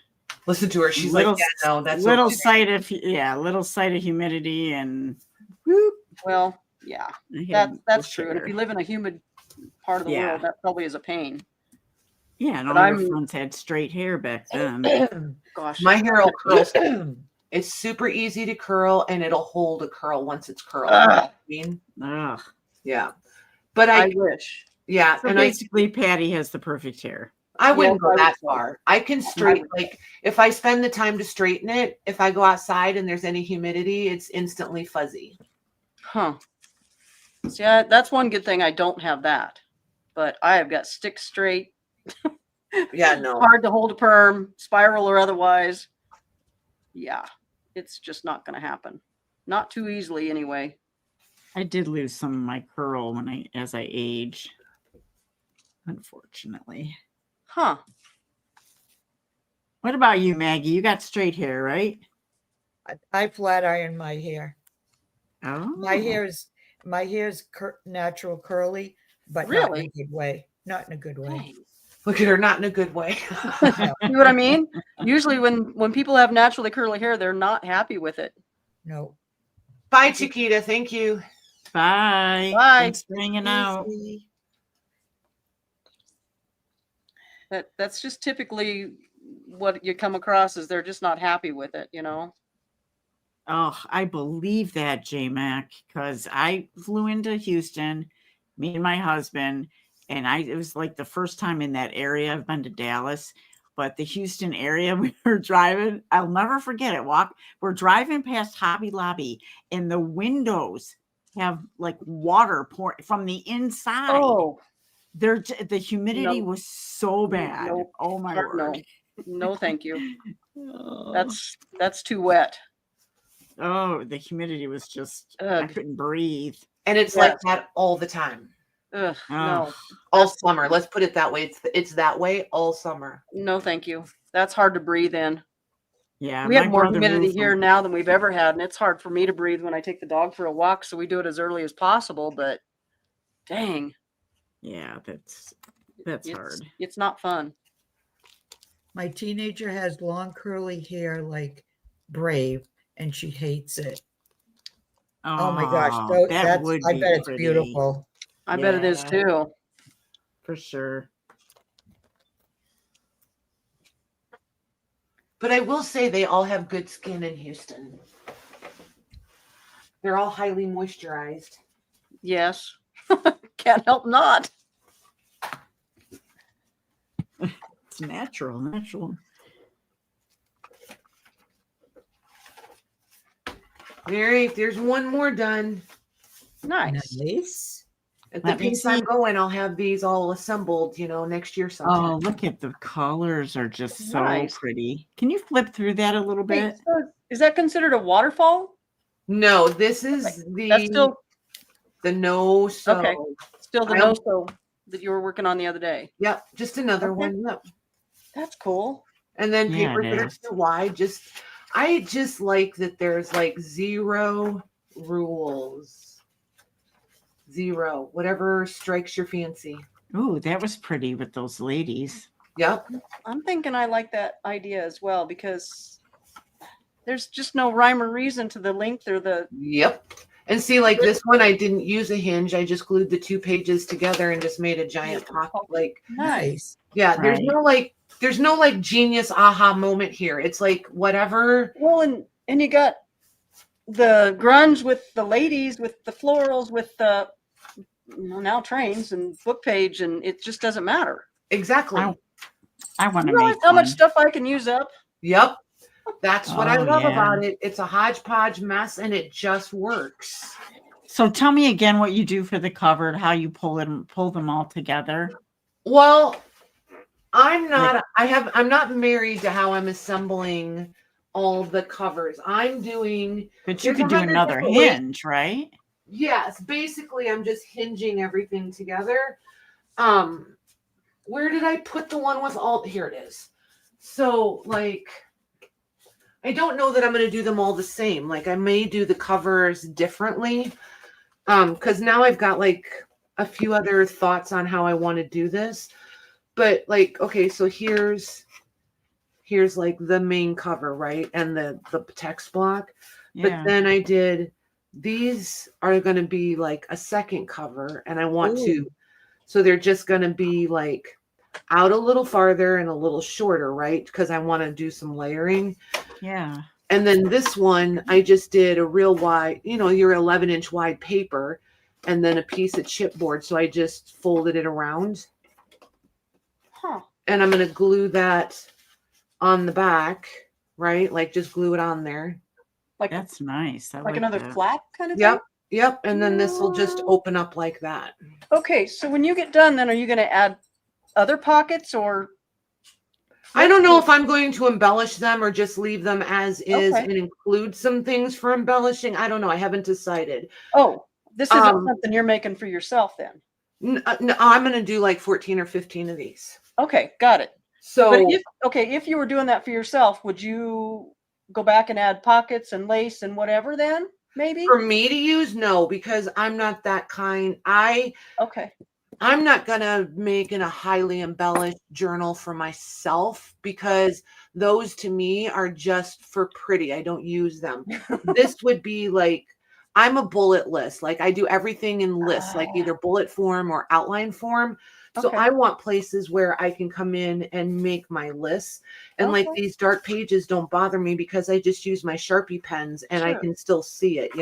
Listen to her. She's little, like, yeah, no, that's little okay. sight of humidity and whoop, Well, yeah, I had that's bush true. And if hair. you live in a humid part of the Yeah. world, that probably is a pain. Yeah, and but all your I'm- friends had straight hair back then. Gosh, My hair will curl. It's super easy to curl, and it'll hold a curl once it's curled. You know what I mean, Ugh. yeah. But I wish. yeah, So and basically, Patty has the perfect hair. I wouldn't Yes, go I would that say. far. I can straighten, like, if I spend the time to straighten it, if I go outside and there's any humidity, it's instantly fuzzy. Huh. See, that's one good thing I don't have that. But I have got stick straight, Yeah, no. hard to hold a perm, spiral or otherwise. Yeah, it's just not going to happen. Not too easily, anyway. I did lose some of my curl as I age, unfortunately. Huh. What about you, Maggie? You got straight hair, right? I flat iron my hair. Oh, My hair's natural curly, but not in Really? a good way. Not in a good way. Dang. Look at her, not in a good way. No. You know what I mean? Usually when people have naturally curly hair, they're not happy with it. No. Bye, Chiquita. Thank you. bye. Bye. Thanks for hanging out. Easy. That's just typically what you come across is they're just not happy with it, Oh, I believe that, J-Mac, because I flew into Houston, me and my husband, and it was like the first time in that area. I've been to Dallas, but the Houston area we were driving, I'll never forget it. We're driving past Hobby Lobby, and the windows have like water pouring from the inside. Oh, The humidity No. was so bad. Nope. Oh my Heart no. word. no, thank you. Oh. That's too wet. Oh, the humidity was just, I Ugh. couldn't breathe. And it's like that all the time. Ugh, Oh. All summer. Let's put it that way. It's that way all summer. no, thank you. That's hard to breathe in. Yeah. We have my more brother humidity moved here from- now than we've ever had, and it's hard for me to breathe when I take the dog for a walk. So we do it as early as possible. But dang, Yeah, that's it's hard. It's not fun. My teenager has long curly hair like Brave, and she hates it. Oh my gosh. Aw, That's would I be bet it's pretty, beautiful. I bet it is Yeah. too. for sure. But I will say they all have good skin in Houston. They're all highly moisturized. Yes, can't help not. It's natural. There's one more done. Nice. Nice. At the Let me pace I'm see. going, I'll have these all assembled, next year sometime. Oh, look at the colors are just so Nice. pretty. Can you flip through that a little Wait, bit? so is that considered a waterfall? No, this is That's still the no so. Okay. Still the I no al- so that you were working on the other day. Yep, just another Okay. one. Yep. That's cool. And then Yeah, papers it that are is. too wide. I just like that there's like zero rules. Zero. Whatever strikes your fancy. Ooh, that was pretty with those ladies. Yep. I'm thinking I like that idea as well because there's just no rhyme or reason to the length or the. Yep. And see, like this one, I didn't use a hinge. I just glued the 2 pages together and just made a giant pocket. Like, Nice. yeah, there's Right. no like genius aha moment here. It's like whatever. Well, and you got the grunge with the ladies, with the florals, with the now trains and book page, and it just doesn't matter. Exactly. I want to You realize make how one. much stuff I can use up? Yep. That's what I Oh, love yeah. about it. It's a hodgepodge mess and it just works. So tell me again what you do for the cover, how you pull them all together. Well, I'm not married to how I'm assembling all the covers. I'm doing, But you There's could do 100 another different ways. hinge, right? yes, basically I'm just hinging everything together. Where did I put the one with all, here it is. So like, I don't know that I'm going to do them all the same. Like I may do the covers differently. Cause now I've got like a few other thoughts on how I want to do this, but like, okay, so here's like the main cover, right? And the text block. But Yeah. then I did, these are going to be like a second cover and I want to, so they're just going to be like out a little farther and a little shorter, right? Because I want to do some layering. Yeah. And then this one, I just did a real wide, your 11-inch wide paper and then a piece of chipboard. So I just folded it around Huh. and I'm going to glue that on the back, right? Like just glue it on there. Like That's nice. I like another that. flap kind of Yep. Yep. And then this will just Oh. open up like that. thing? Okay, so when you get done, then are you going to add other pockets or? I don't know if I'm going to embellish them or just leave them as is Okay. and include some things for embellishing. I don't know. I haven't decided. Oh, this isn't Um, something you're making for yourself then. No, I'm going to do like 14 or 15 of these. Okay, got it. So But if you were doing that for yourself, would you go back and add pockets and lace and whatever then? Maybe? for me to use, no, because I'm not that kind. Okay. I'm not going to make a highly embellished journal for myself because those to me are just for pretty. I don't use them. This would be like, I'm a bullet list. Like I do everything in lists, like either bullet form or outline form. So Okay. I want places where I can come in and make my lists. And like Okay. these dark pages don't bother me because I just use my Sharpie pens and I Sure. can still see it,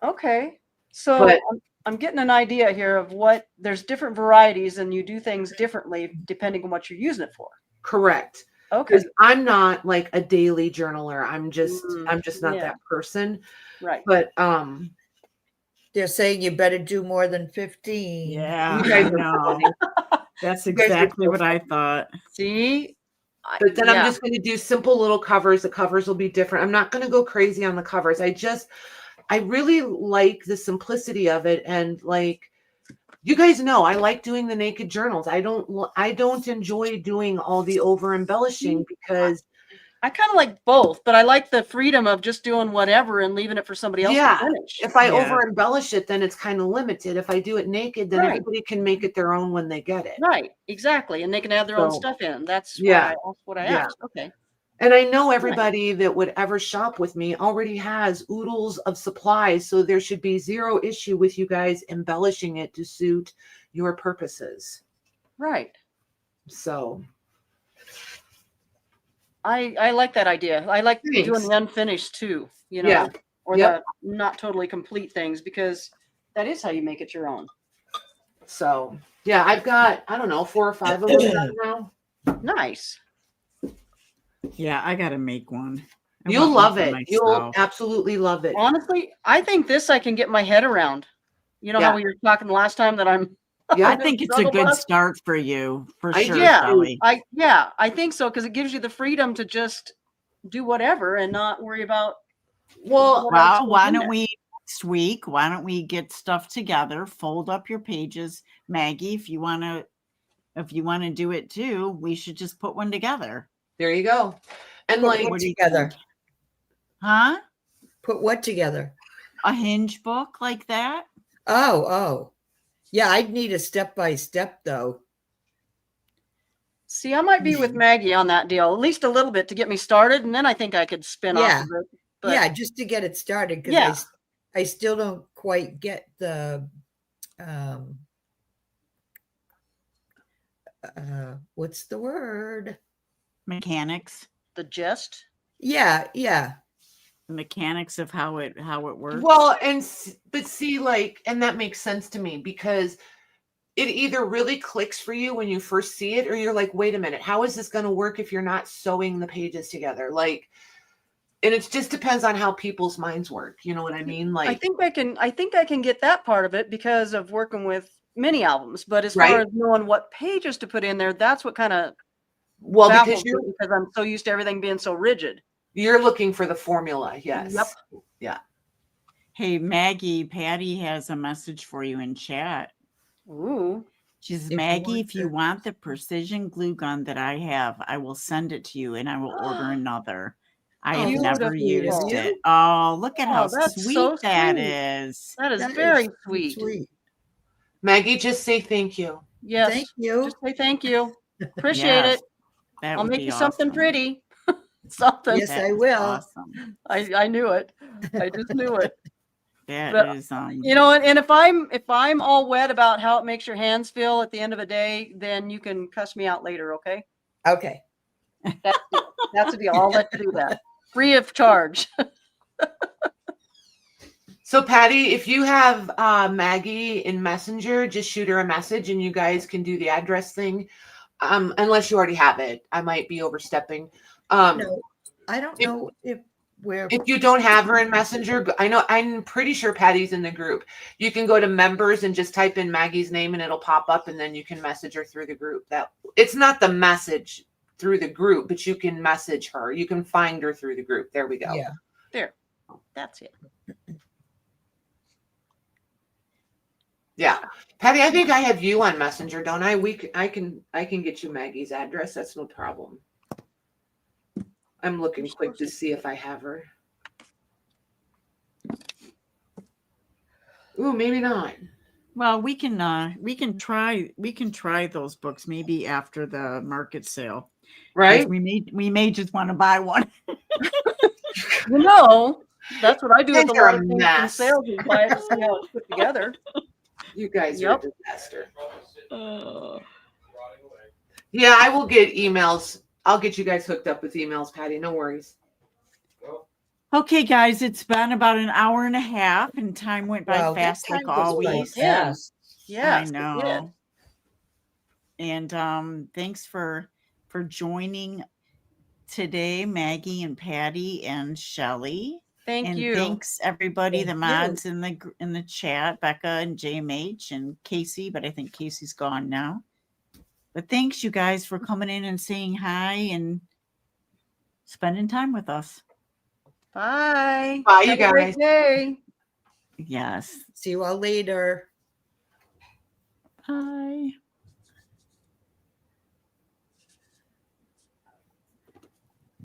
Okay. So But- I'm getting an idea here of what there's different varieties and you do things differently depending on what you're using it for. Correct. Okay. Because I'm not like a daily journaler. I'm just not yeah. that person. Right. But They're saying you better do more than 15. Yeah. you guys I are know. funny. That's You guys are exactly so what I thought. See? But then I'm Yeah. just going to do simple little covers. The covers will be different. I'm not going to go crazy on the covers. I really like the simplicity of it. And like, you guys know, I like doing the naked journals. I don't enjoy doing all the over embellishing because I kind of like both, but I like the freedom of just doing whatever and leaving it for somebody else Yeah. to finish. if I Yeah. over embellish it, then it's kind of limited. If I do it naked, then Right. everybody can make it their own when they get it. Right, exactly. And they can add their own So, stuff in. That's yeah, what I yeah. asked. Okay. And I know everybody that would ever shop with me already has oodles of supplies. So there should be zero issue with you guys embellishing it to suit your purposes. Right. So I like that idea. I like doing Thanks. the unfinished too, Yeah. or Yep. the not totally complete things because that is how you make it your own. So yeah, I've got, I don't know, 4 or 5 of them done now. Nice. Yeah, I gotta make one. I You'll want one love for it. You'll myself. absolutely love it. Honestly, I think this I can get my head around. You know how we were talking the last time that I'm I Yeah. think it's a struggle good bus? start for you, for I sure, do. Yeah, Shelley. I think so because it gives you the freedom to just do whatever and not worry about. Well, what else Well, goes why in don't there. we next week? Why don't we get stuff together? Fold up your pages, Maggie. If you wanna do it too, we should just put one together, there you go. And Put like, what what do you together? think? Huh? Put what together? A hinge book like that? Oh. Yeah, I'd need a step-by-step though. See, I might be with Mhm. Maggie on that deal, at least a little bit to get me started, and then I think I could spin off Yeah. of it. But Yeah, just to get it started, because Yeah. I still don't quite get the um what's the word? Mechanics, the gist. Yeah, yeah. mechanics of how it works. Well, but see, like, and that makes sense to me because it either really clicks for you when you first see it, or you're like, wait a minute, how is this going to work if you're not sewing the pages together? Like, and it just depends on how people's minds work. You know what I mean? I Like, think I can get that part of it because of working with mini albums. But as far Right. as knowing what pages to put in there, that's what kind of well, baffles because me because I'm so used to everything being so rigid. you're looking for the formula. Yes. Yep. Hey, Maggie, Patty has a message for you in chat. Ooh. She says, If you Maggie, want if you the- want the precision glue gun that I have, I will send it to you and I will order another. I have never Beautiful. used you. it. Oh, look at how Oh, that's sweet so that sweet. is. That is That very is sweet. Maggie, just say thank you. Yes. Thank you. Just say thank you. Appreciate Yes, it. that I'll would make be you something awesome. pretty. Something. Yes, That I is will. Awesome. I knew it. I just knew it. That But, is You know, and if I'm all wet about how it makes your hands feel at the end of a day, then you can cuss me out later, okay? Okay. That's a deal. I'll let you do that. Free of charge. So, Patty, if you have Maggie in Messenger, just shoot her a message and you guys can do the address thing. Unless you already have it. I might be overstepping. No, I don't if- know where If you don't have her in Messenger, I'm pretty sure Patty's in the group. You can go to members and just type in Maggie's name and it'll pop up and then you can message her through the group. That it's not the message through the group, but you can message her. You can find her through the group. There we go. Yeah. There. That's it. Yeah. Patty, I think I have you on Messenger, don't I? I can get you Maggie's address. That's no problem. I'm looking quick to see if I have her. Ooh, maybe not. Well, we can try those books maybe after the market sale. 'Cause Right? We may just want to buy one. You know, that's what I do with Things a are lot a of things in mess. sales is buy it to see how it's put together. You guys Yep. are a disaster. Oh. Yeah, I will get emails. I'll get you guys hooked up with emails, Patty. No worries. Okay, guys, it's been about an hour and a half, and time went by Wow, that fast time like goes by always. fast. Yes, I know. And thanks for joining today, Maggie and Patty and Shelley. Thank And you. thanks everybody, the Thank you. mods in the chat, Becca and JMH and Casey, but I think Casey's gone now. But thanks you guys for coming in and saying hi and spending time with us. Bye. Bye, you Have a great guys. day. Yes. See you all later. Bye.